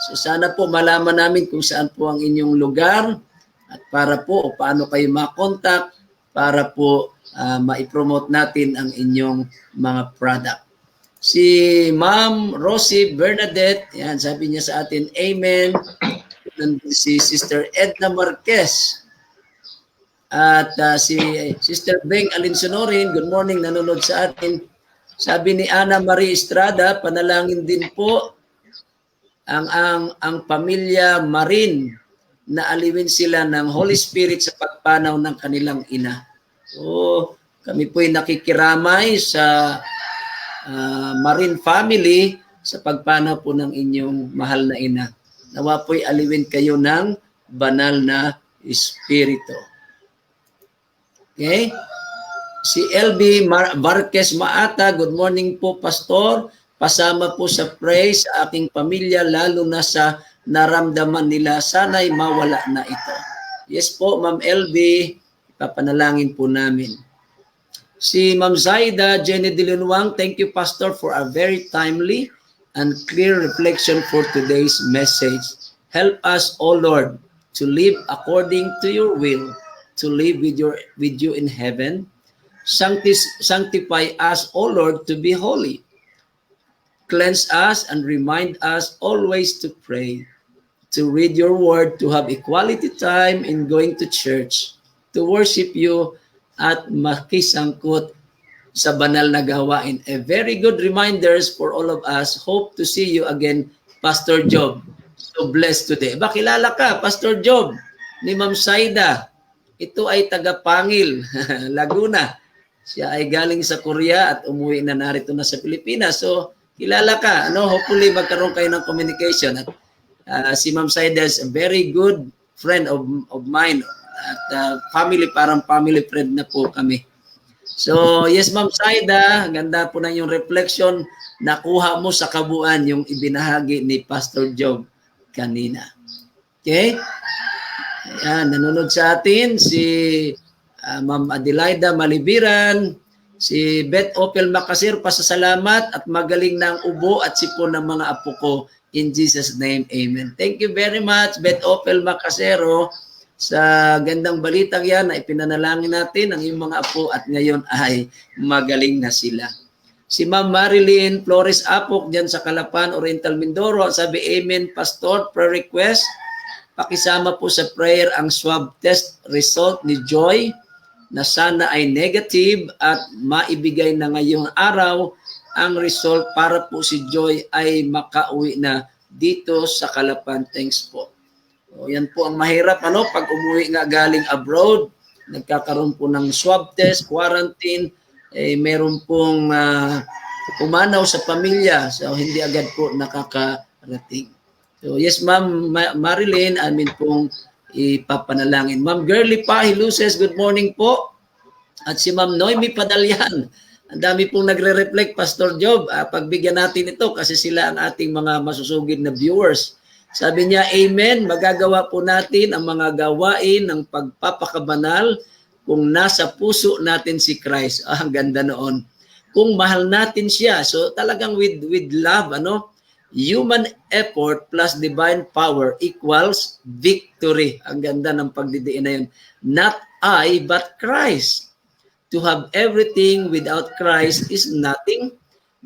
So sana po malaman namin kung saan po ang inyong lugar at para po o paano kayo makontak para po ma-promote natin ang inyong mga product. Si Ma'am Rosie Bernadette, yan, sabi niya sa atin, Amen. Si Sister Edna Marquez. At si Sister Beng Alinsonorin, good morning, nanonood sa atin. Sabi ni Ana Marie Estrada, panalangin din po ang pamilya Marin na aliwin sila ng Holy Spirit sa pagpanaw ng kanilang ina. So, kami po'y nakikiramay sa Marin family sa pagpanaw po ng inyong mahal na ina. Nawa po'y aliwin kayo ng banal na Espiritu. Okay? Si LB Marquez Maata, good morning po, Pastor. Pasama po sa praise sa aking pamilya, lalo na sa naramdaman nila. Sana'y mawala na ito. Yes po, Ma'am LB, ipapanalangin po namin. Si Ma'am Zaida Jenny Dilunwang, thank you, Pastor, for a very timely and clear reflection for today's message. Help us, O Lord, to live according to your will, to live with you in heaven. Sanctify us, O Lord, to be holy. Cleanse us and remind us always to pray, to read your word, to have equality time in going to church, to worship you, at makisangkot sa banal na gawain. A very good reminders for all of us. Hope to see you again, Pastor Job. So blessed today. Kilala ka, Pastor Job, ni Ma'am Saida. Ito ay taga-Pangil, Laguna. Siya ay galing sa Korea at umuwi na narito na sa Pilipinas. So, kilala ka. Hopefully, magkaroon kayo ng communication. At si Ma'am Saida is a very good friend of mine. At parang family friend na po kami. So, yes, Ma'am Saida, ganda po na yung reflection. Nakuha mo sa kabuuan yung ibinahagi ni Pastor Job kanina. Okay? Ayan, nanonood sa atin si Ma'am Adelaida Malibiran, si Beth Opel Macasir, pasasalamat at magaling na ang ubo at sipon ng mga apo ko. In Jesus' name, amen. Thank you very much, Beth Opel Macasero, sa gandang balitang yan na ipinanalangin natin ang iyong mga apo at ngayon ay magaling na sila. Si Ma'am Marilyn Flores Apok dyan sa Calapan, Oriental Mindoro, sabi, amen, Pastor, prayer request. Pakisama po sa prayer ang swab test result ni Joy na sana ay negative at maibigay na ngayong araw ang result para po si Joy ay makauwi na dito sa Calapan. Thanks po. O, yan po ang mahirap pag umuwi nga galing abroad, nagkakaroon po ng swab test, quarantine, meron pong umanaw sa pamilya, so hindi agad po nakakarating. So yes, Ma'am Marilyn, amin pong ipapanalangin. Ma'am Girly Pahiluses, good morning po. At si Ma'am Noemi Padalyan, ang dami pong nagre-reflect, Pastor Job. Pagbigyan natin ito kasi sila ang ating mga masusugid na viewers. Sabi niya, amen, magagawa po natin ang mga gawain ng pagpapakabanal kung nasa puso natin si Christ. Ang ganda noon. Kung mahal natin siya. So talagang with love, human effort plus divine power equals victory. Ang ganda ng pagdidiin na yun. Not I, but Christ. To have everything without Christ is nothing,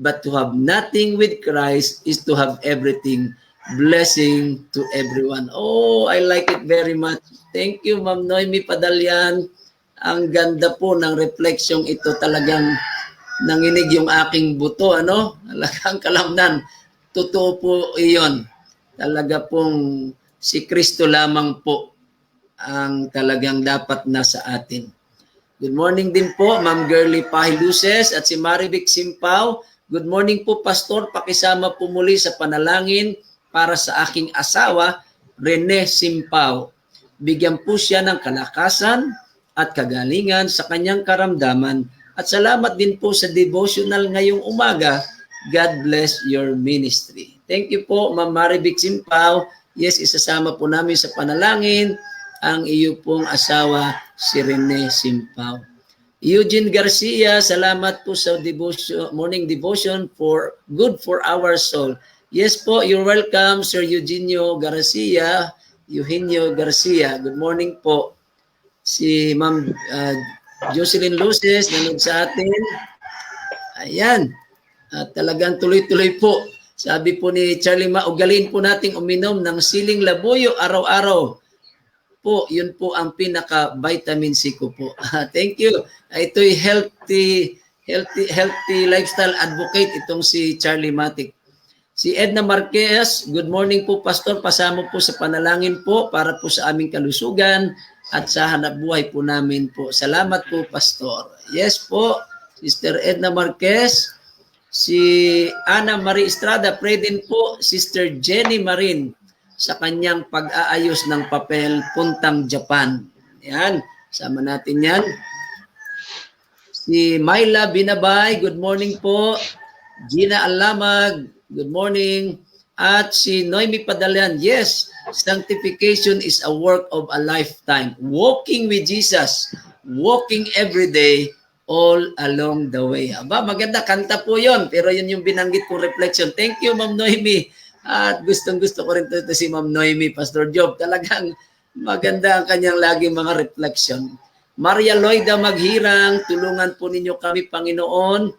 but to have nothing with Christ is to have everything. Blessing to everyone. Oh, I like it very much. Thank you, Ma'am Noemi Padalyan. Ang ganda po ng refleksyon ito. Talagang nanginig yung aking buto, Talagang kalamnan. Totoo po iyon. Talaga pong si Kristo lamang po ang talagang dapat nasa atin. Good morning din po, Ma'am Girly Pahiluses at si Marivic Simpao. Good morning po, Pastor. Pakisama po muli sa panalangin para sa aking asawa, Rene Simpao. Bigyan po siya ng kalakasan at kagalingan sa kanyang karamdaman. At salamat din po sa devotional ngayong umaga. God bless your ministry. Thank you po, Ma'am Marivic Simpao. Yes, isasama po namin sa panalangin ang iyo pong asawa, si Rene Simpao. Eugene Garcia, salamat po sa morning devotion for good for our soul. Yes po, you're welcome, Sir Eugenio Garcia. Good morning po. Si Ma'am Jocelyn Luces, nanood sa atin. Ayan, talagang tuloy-tuloy po. Sabi po ni Charlie Ma, ugaliin po nating uminom ng siling labuyo araw-araw. Po, yun po ang pinaka-vitamin C ko po. Thank you. Ito'y healthy lifestyle advocate itong si Charlie Matic. Si Edna Marquez, good morning po Pastor. Pasama po sa panalangin po para po sa aming kalusugan at sa hanap buhay po namin po. Salamat po Pastor. Yes po, Sister Edna Marquez. Si Ana Marie Estrada, pray din po Sister Jenny Marin sa kanyang pag-aayos ng papel puntang Japan. Yan, sama natin yan. Si Myla Binabay, good morning po. Gina Alamag, good morning. At si Noemi Padalian, yes, sanctification is a work of a lifetime. Walking with Jesus, walking every day, all along the way. Aba, maganda, kanta po yon. Pero yun yung binanggit kong reflection. Thank you, Ma'am Noemi. At gustong-gusto ko rin ito si Ma'am Noemi, Pastor Job. Talagang maganda ang kanyang laging mga reflection. Maria Loida Maghirang, tulungan po ninyo kami, Panginoon,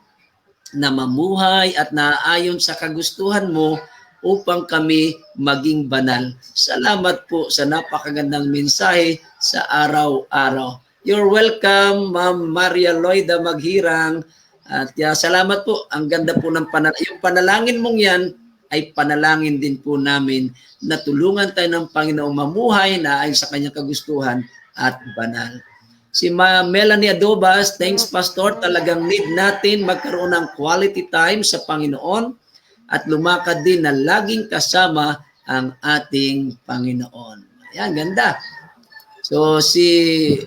na mamuhay at naaayon sa kagustuhan mo upang kami maging banal. Salamat po sa napakagandang mensahe sa araw-araw. You're welcome, Ma'am Maria Loida Maghirang. At salamat po. Ang ganda po ng yung panalangin mong yan, ay panalangin din po namin na tulungan tayo ng Panginoong mamuhay na ay sa kanyang kagustuhan at banal. Si Melanie Adobas, thanks Pastor, talagang need natin magkaroon ng quality time sa Panginoon at lumakad din na laging kasama ang ating Panginoon. Ayan, ganda. So si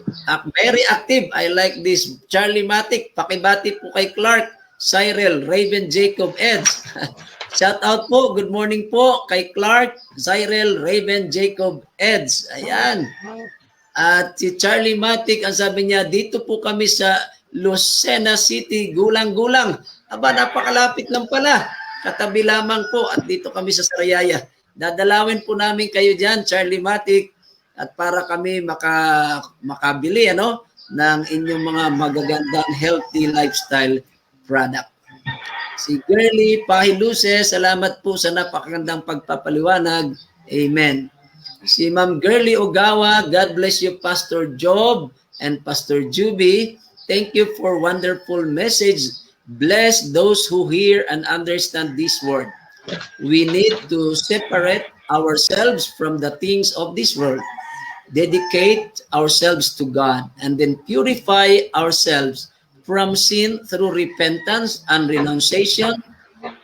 very active, I like this. Charlie Matic, pakibati po kay Clark, Cyril, Raven Jacob Eds. Shout out po, good morning po kay Clark, Cyril, Raven, Jacob, Eds. Ayan. At si Charlie Matic, ang sabi niya, dito po kami sa Lucena City, gulang-gulang. Aba, napakalapit lang pala. Katabi lamang po at dito kami sa Sariaya. Dadalawin po namin kayo dyan, Charlie Matic, at para kami makabili ng inyong mga magagandang healthy lifestyle product. Si Girly Pahiluses, salamat po sa napakagandang pagpapaliwanag. Amen. Si Ma'am Girly Ogawa, God bless you Pastor Job and Pastor Juby. Thank you for wonderful message. Bless those who hear and understand this word. We need to separate ourselves from the things of this world. Dedicate ourselves to God and then purify ourselves from sin through repentance and renunciation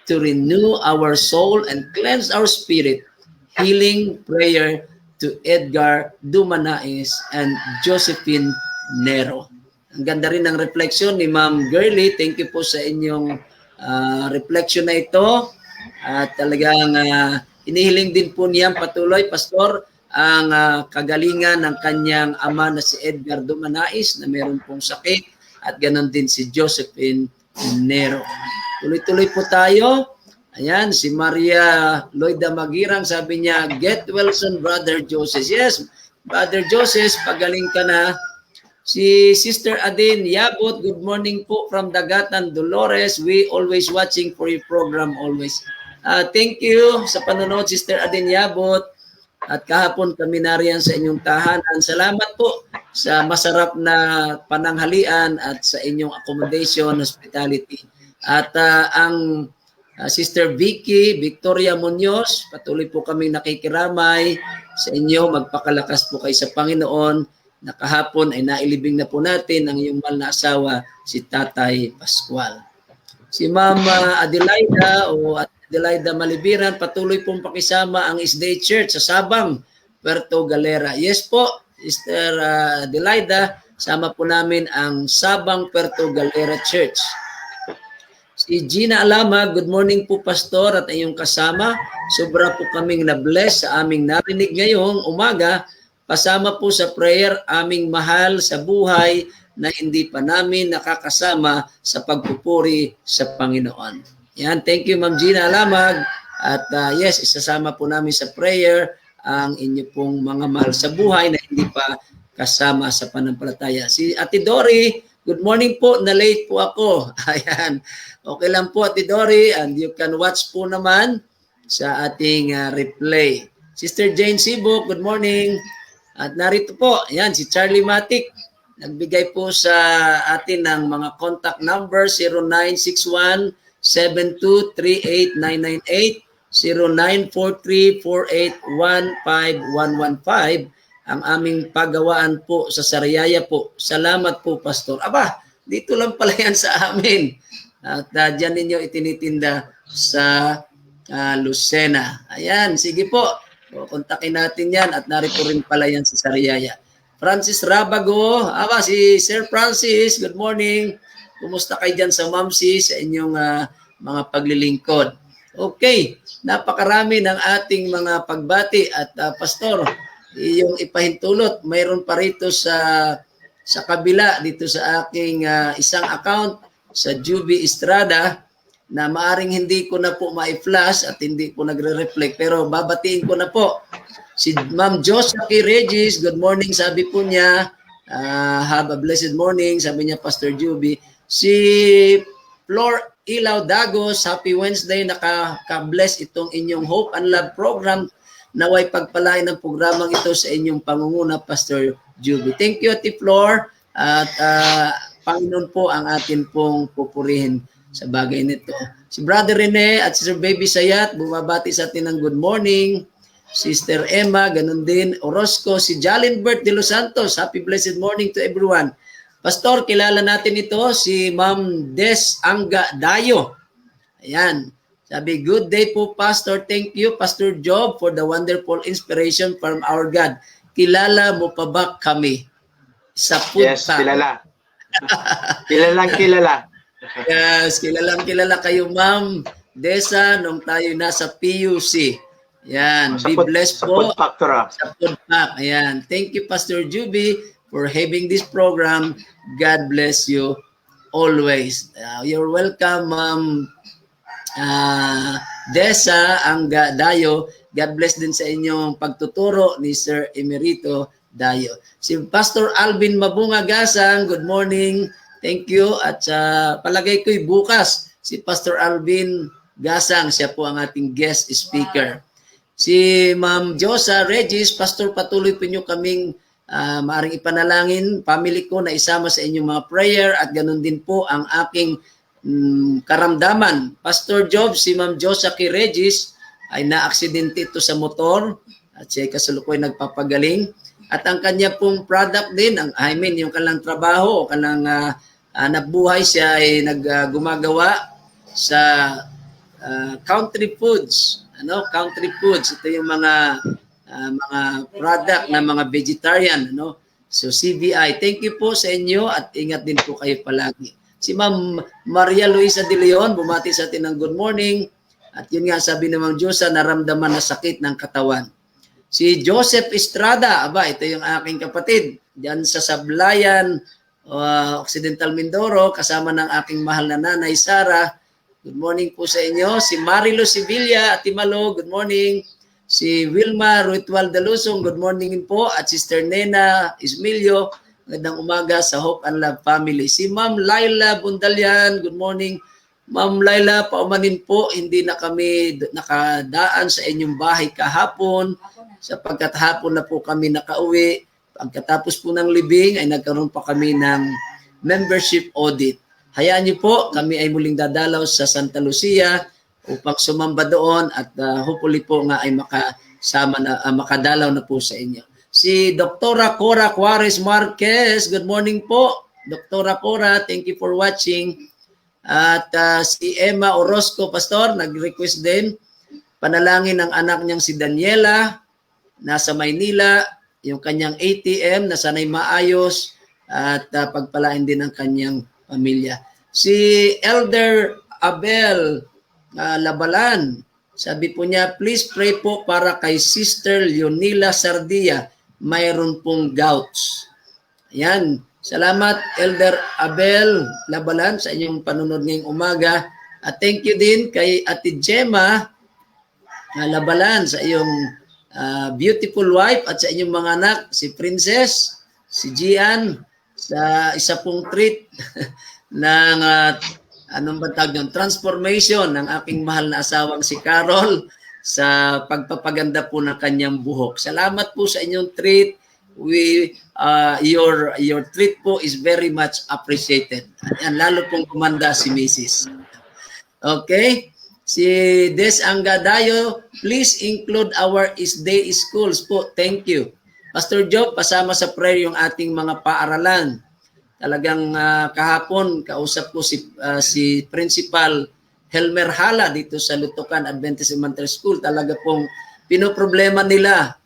to renew our soul and cleanse our spirit. Healing prayer to Edgar Dumanais and Josephine Nero. Ang ganda rin ng reflection ni Ma'am Girly. Thank you po sa inyong reflection na ito. At talagang inihiling din po niya patuloy, Pastor, ang kagalingan ng kanyang ama na si Edgar Dumanais na meron pong sakit. At ganon din si Josephine Nero. Tuloy-tuloy po tayo. Ayan, si Maria Loida Magirang, sabi niya, get well soon, Brother Joseph. Yes, Brother Joseph, pagaling ka na. Si Sister Adin Yabot, good morning po from Dagatan, Dolores. We always watching for your program, always. Thank you sa panonood, Sister Adin Yabot. At kahapon kami nariyan sa inyong tahanan. Salamat po sa masarap na pananghalian at sa inyong accommodation, hospitality. At ang Sister Victoria Munoz, patuloy po kami nakikiramay sa inyo. Magpakalakas po kayo sa Panginoon. Nakahapon ay nailibing na po natin ang iyong mahal na asawa, si Tatay Pascual. Si Mama Adelaida o Adelaida Malibiran, patuloy pong pakisama ang SDA Church sa Sabang, Puerto Galera. Yes po, Sister Adelaida, sama po namin ang Sabang, Puerto Galera Church. Si Gina Alama, good morning po Pastor at iyong kasama. Sobra po kaming na-bless sa aming narinig ngayong umaga. Pasama po sa prayer aming mahal sa buhay na hindi pa namin nakakasama sa pagpupuri sa Panginoon. Yan, thank you Ma'am Gina Alamag. At yes, isasama po namin sa prayer ang inyo pong mga mahal sa buhay na hindi pa kasama sa pananampalataya. Si Ate Dory, good morning po, na late po ako. Ayan, okay lang po Ate Dory, and you can watch po naman sa ating replay. Sister Jane Sibo, good morning. At narito po, yan, si Charlie Matic, nagbigay po sa atin ng mga contact number 0961-7238998, 0943-4815115, ang aming paggawaan po sa Sariaya po. Salamat po, Pastor. Aba, dito lang pala yan sa amin. At dyan ninyo itinitinda sa Lucena. Ayan, sige po. O, kontakin natin yan at narito rin pala yan sa Sariaya. Francis Rabago, si Sir Francis, good morning. Kumusta kayo dyan sa Mamsi sa inyong mga paglilingkod? Okay, napakarami ng ating mga pagbati at Pastor, yung ipahintulot, mayroon pa rito sa kabila dito sa aking isang account sa Juby Estrada, na maaring hindi ko na po ma-flash at hindi po nagre-reflect, pero babatiin ko na po. Si Ma'am Josephine Regis, good morning, sabi po niya, have a blessed morning, sabi niya Pastor Juby. Si Flor Ilaw Dagos, happy Wednesday, naka-bless itong inyong Hope and Love program, naway pagpalain ng programang ito sa inyong pangunguna, Pastor Juby. Thank you, Ate Flor, at Panginoon po ang atin pong pupurihin sa bagay nito. Si Brother Rene at Sister Baby Sayat, bumabati sa atin ng good morning. Sister Emma, ganun din. Orozco, si Jalinbert de Los Santos, happy blessed morning to everyone. Pastor, kilala natin ito, si Ma'am Des Anga Dayo. Ayan. Sabi, good day po, Pastor. Thank you, Pastor Job, for the wonderful inspiration from our God. Kilala mo pa ba kami? Sa punta. Yes, kilala. Kilalang kilala. Yes, kilala kayo, Ma'am Desa, nung tayo nasa PUC. Ayan, be blessed po. Sa Food Pack. Ayan. Thank you, Pastor Juby, for having this program. God bless you always. You're welcome, Ma'am Desa Anga Dayo. God bless din sa inyong pagtuturo ni Sir Emerito Dayo. Si Pastor Alvin Mabunga Gasang, good morning. Thank you. At palagay ko'y bukas, si Pastor Alvin Gasang, siya po ang ating guest speaker. Si Ma'am Josa Regis, Pastor, patuloy po nyo kaming maaring ipanalangin, family ko na isama sa inyong mga prayer at ganun din po ang aking karamdaman. Pastor Job, si Ma'am Josa Regis ay na-aksidente ito sa motor at siya kasalukuyan nagpapagaling. At ang kanya pong product din, yung kanilang trabaho, kanilang nabuhay, siya ay gumagawa sa country foods. Country foods. Ito yung mga product na mga vegetarian. So CBI, thank you po sa inyo at ingat din po kayo palagi. Si Ma'am Maria Luisa De Leon, bumati sa atin ng good morning. At yun nga, sabi ng Ma'am Diyosa, naramdaman na sakit ng katawan. Si Joseph Estrada, ito yung aking kapatid, diyan sa Sablayan, Occidental Mindoro, kasama ng aking mahal na nanay, Sara. Good morning po sa inyo. Si Marilo Sevilla, Ate Malo, good morning. Si Wilma Ruitual Dalusong, good morning po. At Sister Nena Ismilio, magandang umaga sa Hope and Love family. Si Ma'am Laila Bundalian, good morning. Ma'am Laila, paumanin po, hindi na kami nakadaan sa inyong bahay kahapon, sapagkat hapon na po kami nakauwi. Pagkatapos po ng libing ay nagkaroon pa kami ng membership audit. Hayaan niyo po, kami ay muling dadalaw sa Santa Lucia upang sumamba doon at hopefully po nga ay makadalaw na po sa inyo. Si Dr. Cora Juarez Marquez, good morning po. Dr. Cora, thank you for watching. At si Emma Orozco, Pastor, nag-request din. Panalangin ng anak niyang si Daniela, nasa Maynila, yung kanyang ATM na sanay maayos at pagpalain din ang kanyang pamilya. Si Elder Abel Labalan, sabi po niya, please pray po para kay Sister Leonila Sardia, mayroon pong gouts. Ayan, salamat Elder Abel Labalan sa inyong panunod ngayong umaga. At thank you din kay Ate Gemma Labalan sa iyong beautiful wife at sa inyong mga anak, si Princess, si Gian, sa isa pong treat ng anong ba tawag yun? Transformation ng aking mahal na asawang si Carol sa pagpapaganda po ng kanyang buhok. Salamat po sa inyong treat. Your treat po is very much appreciated. Yan, lalo pong kumanda si Mrs. Okay? Si Des Angadayo, please include our day schools po. Thank you. Pastor Job, pasama sa prayer yung ating mga paaralan. Talagang kahapon, kausap ko si Principal Helmer Hala dito sa Lutukan Adventist Elementary School. Talaga pong pinoproblema nila.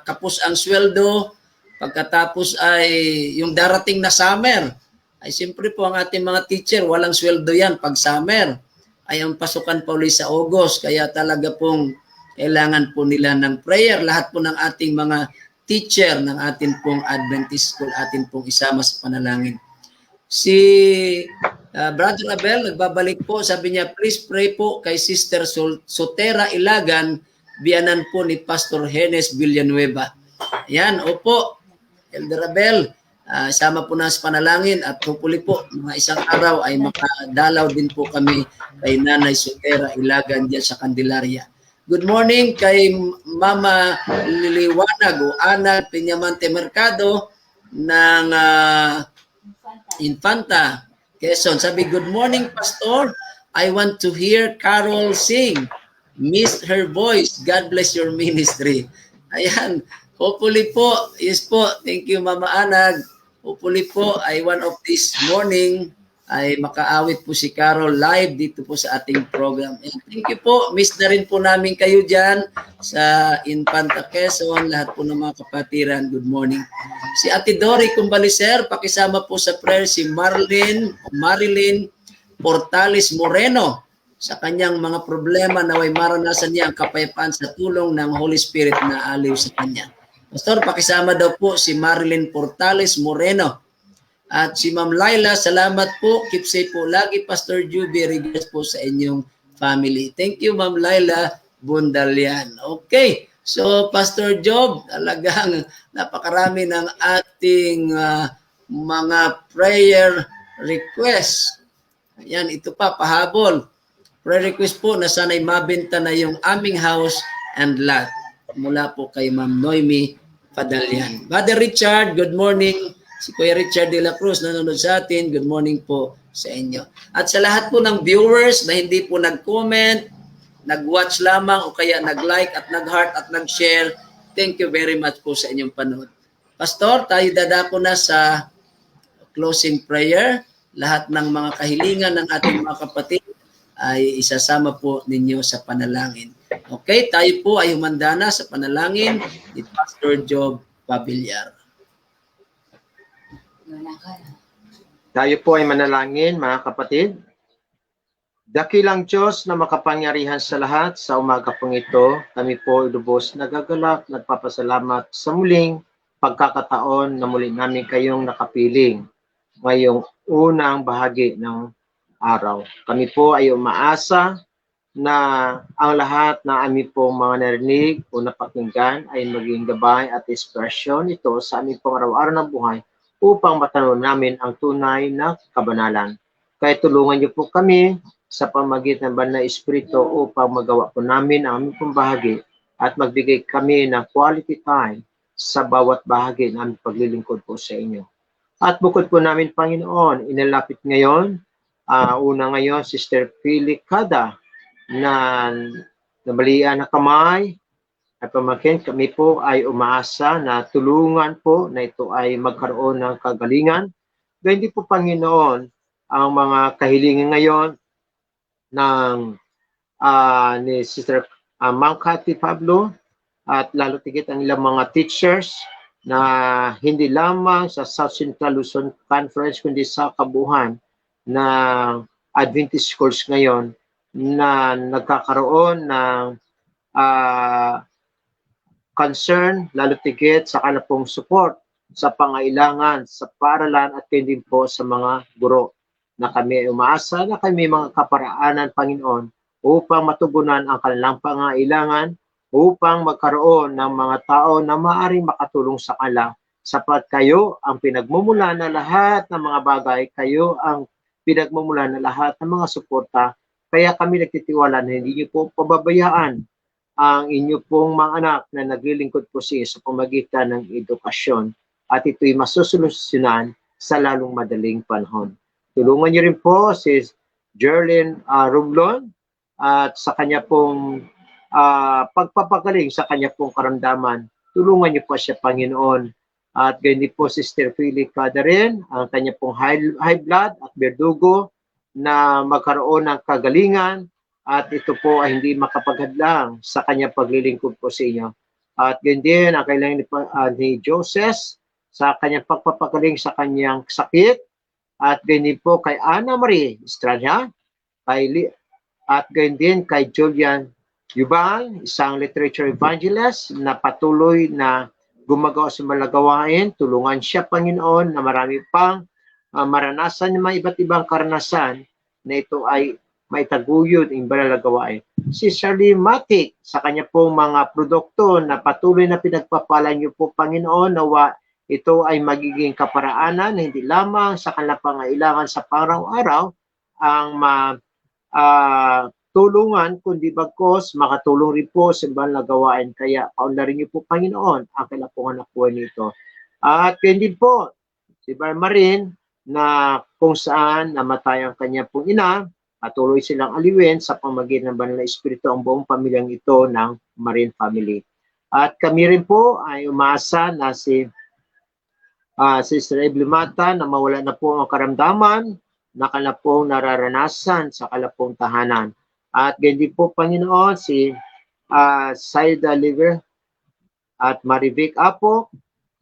Kapos ang sweldo, pagkatapos ay yung darating na summer. Ay siyempre po ang ating mga teacher, walang sweldo yan pag summer. Ay ang pasukan pa ulit sa August. Kaya talaga pong kailangan po nila ng prayer. Lahat po ng ating mga teacher ng ating pong Adventist School, ating pong isama sa panalangin. Si Brother Abel, nagbabalik po, sabi niya, please pray po kay Sister Sotera Ilagan, biyanan po ni Pastor Henes Villanueva. Yan, opo, Elder Abel, sama po na sa panalangin at hopefully po, mga isang araw ay makadalaw din po kami kay Nanay Sotera Ilagan diyan sa Candelaria. Good morning kay Mama Liliwanag o Ana Peñamante Mercado ng Infanta, Quezon. Sabi, good morning, Pastor. I want to hear Carol sing. Miss her voice. God bless your ministry. Ayan. Hopefully po, yes po. Thank you, Mama Anag. Hopefully po, ay one of this morning ay makaawit po si Carol live dito po sa ating program. And thank you po. Miss na rin po namin kayo dyan sa Infanta, Quezon. Lahat po ng mga kapatiran. Good morning. Si Ate Dory Cumbaliser, pakisama po sa prayer si Marilyn Portales Moreno sa kanyang mga problema na may maranasan niya ang kapayapaan sa tulong ng Holy Spirit na aliw sa kanya. Pastor, pakisama daw po si Marilyn Portales Moreno. At si Ma'am Laila, salamat po. Keep safe po lagi, Pastor Juby. Regards po sa inyong family. Thank you, Ma'am Laila Bundalian. Okay. So, Pastor Job, talagang napakarami ng ating mga prayer requests. Ayan, ito pa, pahabol. Prayer request po na sana'y mabenta na yung aming house and lot. Mula po kay Ma'am Noemi Padalian. Brother Richard, good morning. Si Kuya Richard de la Cruz nanonood sa atin. Good morning po sa inyo. At sa lahat po ng viewers na hindi po nag-comment, nag-watch lamang o kaya nag-like at nag-heart at nag-share, thank you very much po sa inyong panood. Pastor, tayo dadako na sa closing prayer. Lahat ng mga kahilingan ng ating mga kapatid ay isasama po ninyo sa panalangin. Okay, tayo po ay humanda na sa panalangin ni Pastor Job Pavillar. Tayo po ay manalangin, mga kapatid. Dakilang Diyos na makapangyarihan sa lahat, sa umaga pong ito, kami po lubos nagagalak, nagpapasalamat sa muling pagkakataon na muli namin kayong nakapiling ngayong unang bahagi ng araw. Kami po ay umaasa na ang lahat na amin pong mga narinig o napakinggan ay maging gabay at inspirasyon ito sa aming pong araw-araw ng buhay upang matanong namin ang tunay na kabanalan. Kaya tulungan niyo po kami sa pamamagitan ng Banal na Espiritu upang magawa po namin ang aming pong bahagi at magbigay kami ng quality time sa bawat bahagi ng aming paglilingkod po sa inyo. At bukod po namin, Panginoon, inalapit ngayon, ngayon, Sister Philly Cada na nabalian na kamay at pamangkin, kami po ay umaasa na tulungan po na ito ay magkaroon ng kagalingan. Gayun din po, Panginoon, ang mga kahilingan ngayon ng ni Sister Ma'am Cathy Pablo at lalo tigit ang ilang mga teachers na hindi lamang sa South Central Luzon Conference kundi sa kabuuan ng Adventist schools ngayon na nagkakaroon ng concern, lalo tigit sa kanapong support sa pangailangan sa paaralan at din po sa mga guro na kami ay umaasa na kami mga kaparaanan, Panginoon, upang matugunan ang kanilang pangailangan, upang magkaroon ng mga tao na maaaring makatulong sa kanila, sapat kayo ang pinagmumula na lahat ng mga bagay, kayo ang pinagmumula na lahat ng mga suporta, kaya kami nagtitiwala na hindi niyo po pababayaan ang inyo pong mga anak na naglilingkod po siya sa pamagitan ng edukasyon at ito'y masusolusyonan sa lalong madaling panahon. Tulungan niyo rin po si Jerlyn Rublon at sa kanya pong pagpapagaling sa kanya pong karamdaman. Tulungan niyo po siya, Panginoon. At ganyan po si Sister Philip Cadarin, ang kanya pong high blood at berdugo na magkaroon ng kagalingan at ito po ay hindi makapaghadlang sa kanya paglilingkod po sa inyo. At ganyan din ang kailangan ni Joseph sa kanyang pagpapagaling sa kanyang sakit. At ganyan po kay Ana Marie Estrada, at ganyan din kay Julian Yubang, isang literature evangelist na patuloy na gumagawa sa malagawain. Tulungan siya, Panginoon, na marami pang maranasan ng mga iba't ibang karanasan na ito ay maitaguyod ang malalagawain. Si Charlie Matic, sa kanya pong mga produkto na patuloy na pinagpapala niyo po, Panginoon, nawa ito ay magiging kaparaanan, hindi lamang sa kanilang pangailangan sa pang-araw-araw ang tulungan, kundi bagkos makatulong rin po sa ibang gawain. Kaya kaunlarin niyo po, Panginoon, ang kailangan pong anak po nito. At hindi po, si Barmarin, na kung saan namatay ang kanya pong ina, patuloy silang aliwin sa pamagitan ng banal na espiritu ang buong pamilyang ito ng Marin family. At kami rin po ay umaasa na si Sister Eblimata na mawala na po ang karamdaman na kanilang pong nararanasan sa kanilang pong tahanan. At ganyan po, Panginoon, si Saida Liver at Marivic Apo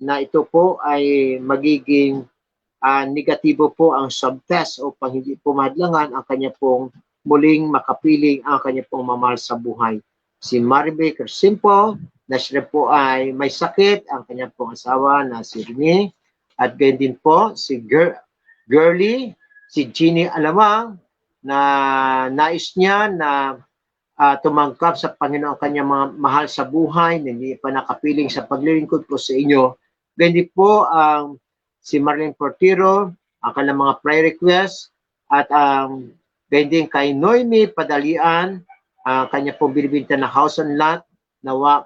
na ito po ay magiging negatibo po ang subtest upang hindi po mahadlangan ang kanya pong muling makapiling ang kanya pong mamahal sa buhay. Si Marivic Simple na siya po ay may sakit, ang kanya pong asawa na si Rene. At ganyan din po si Girly, si Jeannie Alamang, na nais niya na tumangkap sa Panginoon ang kanyang mga mahal sa buhay, na hindi pa nakapiling sa paglilingkod po sa inyo. Ganyan po ang si Marlene Portiro, ang kanyang mga prayer request, at ganyan din kay Noemi Padalian, ang kanya pong binibinta na house and lot, nawa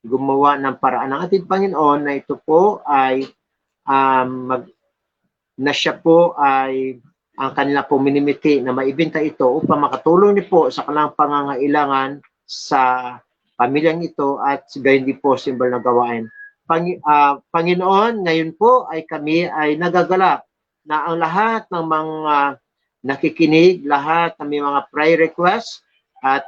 gumawa ng paraan ng ating Panginoon na ito po ay na siya po ay ang kanila po minimiti na maibenta ito upang makatulong niyo po sa kanilang pangangailangan sa pamilyang ito at gayon din po simbol na gawain. Panginoon, ngayon po ay kami ay nagagalak na ang lahat ng mga nakikinig, lahat ng mga prayer requests at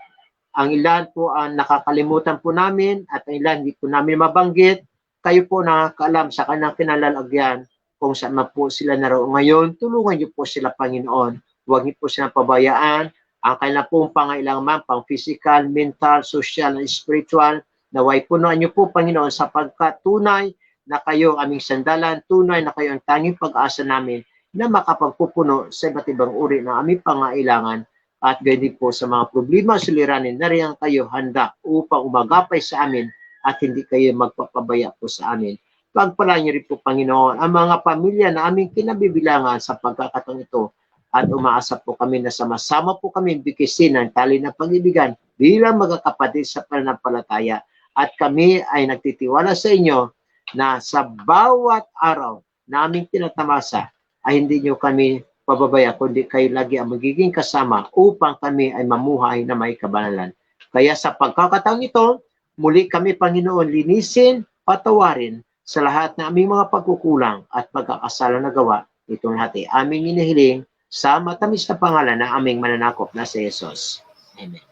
ang ilan po ang nakakalimutan po namin at ang ilan hindi po namin mabanggit, kayo po nakakaalam sa kanilang kinalalagyan kung saan po sila naroon ngayon. Tulungan niyo po sila, Panginoon. Huwag niyo po silang pabayaan. Ang kanilang pong pangailangan, pang physical, mental, social, and spiritual, naway punuan niyo po, Panginoon, sapagkat tunay na kayo aming sandalan, tunay na kayo ang tanging pag-asa namin na makapagpupuno sa iba't ibang uri ng aming pangailangan. At ganyan po sa mga problema, suliranin, nariyan kayo handa upang umagapay sa amin at hindi kayo magpapabaya po sa amin. Pagpala niyo rin po, Panginoon, ang mga pamilya na aming kinabibilangan sa pagkakataon ito at umaasa po kami na sama-sama po kami bikisin ng tali ng pag-ibigan bilang magkakapatid sa pananampalataya. At kami ay nagtitiwala sa inyo na sa bawat araw na aming tinatamasa ay hindi niyo kami pababaya, kundi kayo lagi ang magiging kasama upang kami ay mamuhay na may kabanalan. Kaya sa pagkakataon ito, Muli kami, Panginoon, linisin, patawarin sa lahat ng aming mga pagkukulang at pagkakasala na gawa. Itong lahat ay aming inihiling sa matamis na pangalan ng aming mananakop na si Jesus. Amen.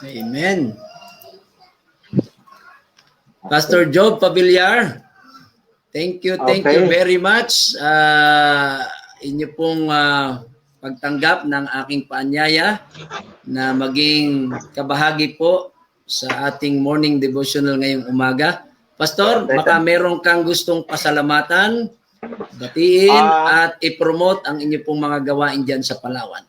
Amen. Pastor Job Pavillar, thank you Okay. very much. Inyo pong pagtanggap ng aking paanyaya na maging kabahagi po sa ating morning devotional ngayong umaga. Pastor, baka meron kang gustong pasalamatan, batiin at i-promote ang inyo pong mga gawain dyan sa Palawan.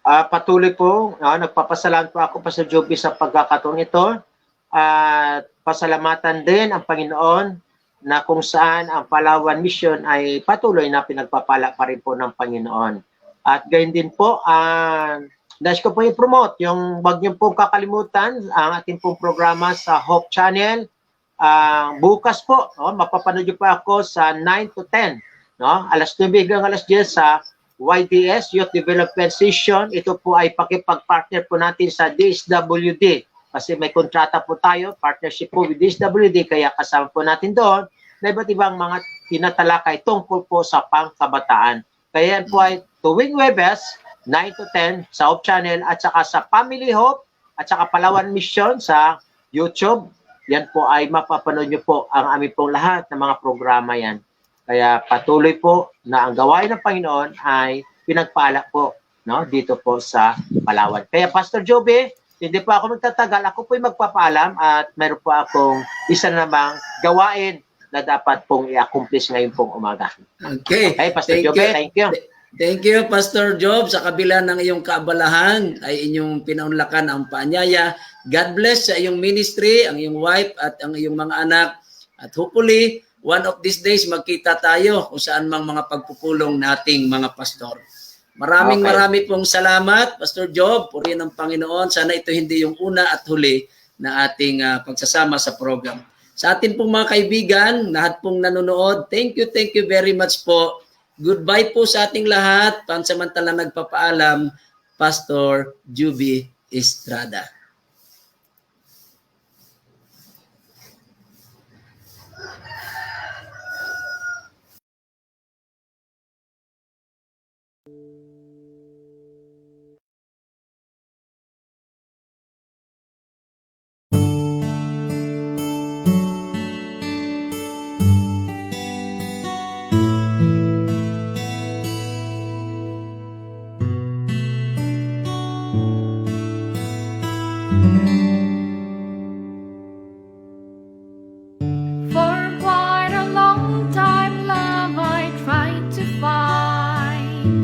Patuloy po, nagpapasalamat po ako, Pastor Joby, sa pagkakataon ito. At pasalamatan din ang Panginoon na kung saan ang Palawan Mission ay patuloy na pinagpapala pa rin po ng Panginoon. At gayon din po, nais ko po i-promote yung wag niyo pong kakalimutan ang ating pong programa sa Hope Channel. Bukas po, mapapanood niyo po ako sa 9 to 10, alas 9 hanggang alas 10 sa YDS, Youth Development Session. Ito po ay pakipag-partner po natin sa DSWD. Kasi may kontrata po tayo, partnership po with DSWD, kaya kasama po natin doon na iba't ibang mga tinatalakay tungkol po sa pangkabataan. Kaya yan po ay tuwing Webes, 9 to 10 sa Hope Channel at saka sa Family Hope at saka Palawan Mission sa YouTube. Yan po ay mapapanood nyo po ang aming pong lahat ng mga programa yan. Kaya patuloy po na ang gawain ng Panginoon ay pinagpala po dito po sa Palawan. Kaya Pastor Joby, hindi po ako magtatagal. Ako po'y magpapaalam at meron po akong isa namang gawain na dapat pong i-accomplish ngayon pong umaga. Okay. Okay, Pastor Joby, thank you. Thank you, Pastor Job. Sa kabila ng iyong kaabalahan ay inyong pinaunlakan ang paanyaya. God bless sa iyong ministry, ang iyong wife at ang iyong mga anak. At hopefully, one of these days magkita tayo kung saan mang mga pagpupulong nating mga pastor. Marami pong salamat, Pastor Job. Purihin ng Panginoon. Sana ito hindi yung una at huli na ating pagsasama sa program. Sa atin pong mga kaibigan, lahat pong nanonood, thank you very much po. Goodbye po sa ating lahat. Pansamantala nagpapaalam, Pastor Juby Estrada. For quite a long time, love I tried to find.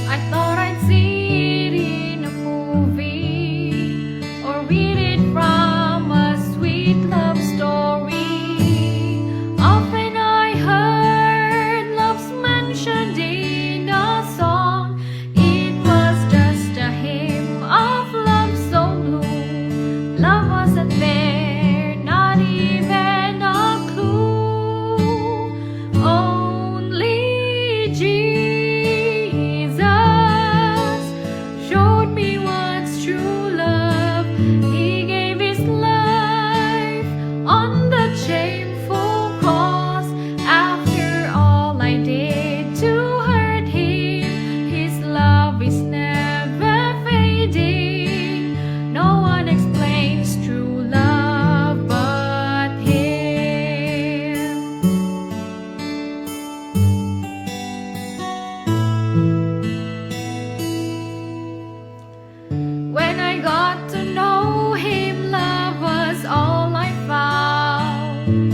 I thought I'd see it in a movie or read it from a sweet love story. Often I heard love's mentioned in a song. It was just a hymn of love so blue. Love wasn't there, not even a clue. Only Jesus showed me what's true love. He gave his life on the shameful cross. After all I did to hurt him, his love is never fading. No one explains true love but him. When I got to know him, love was all I found.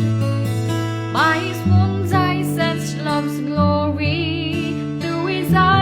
By his wounds I sensed love's glory. Through his eyes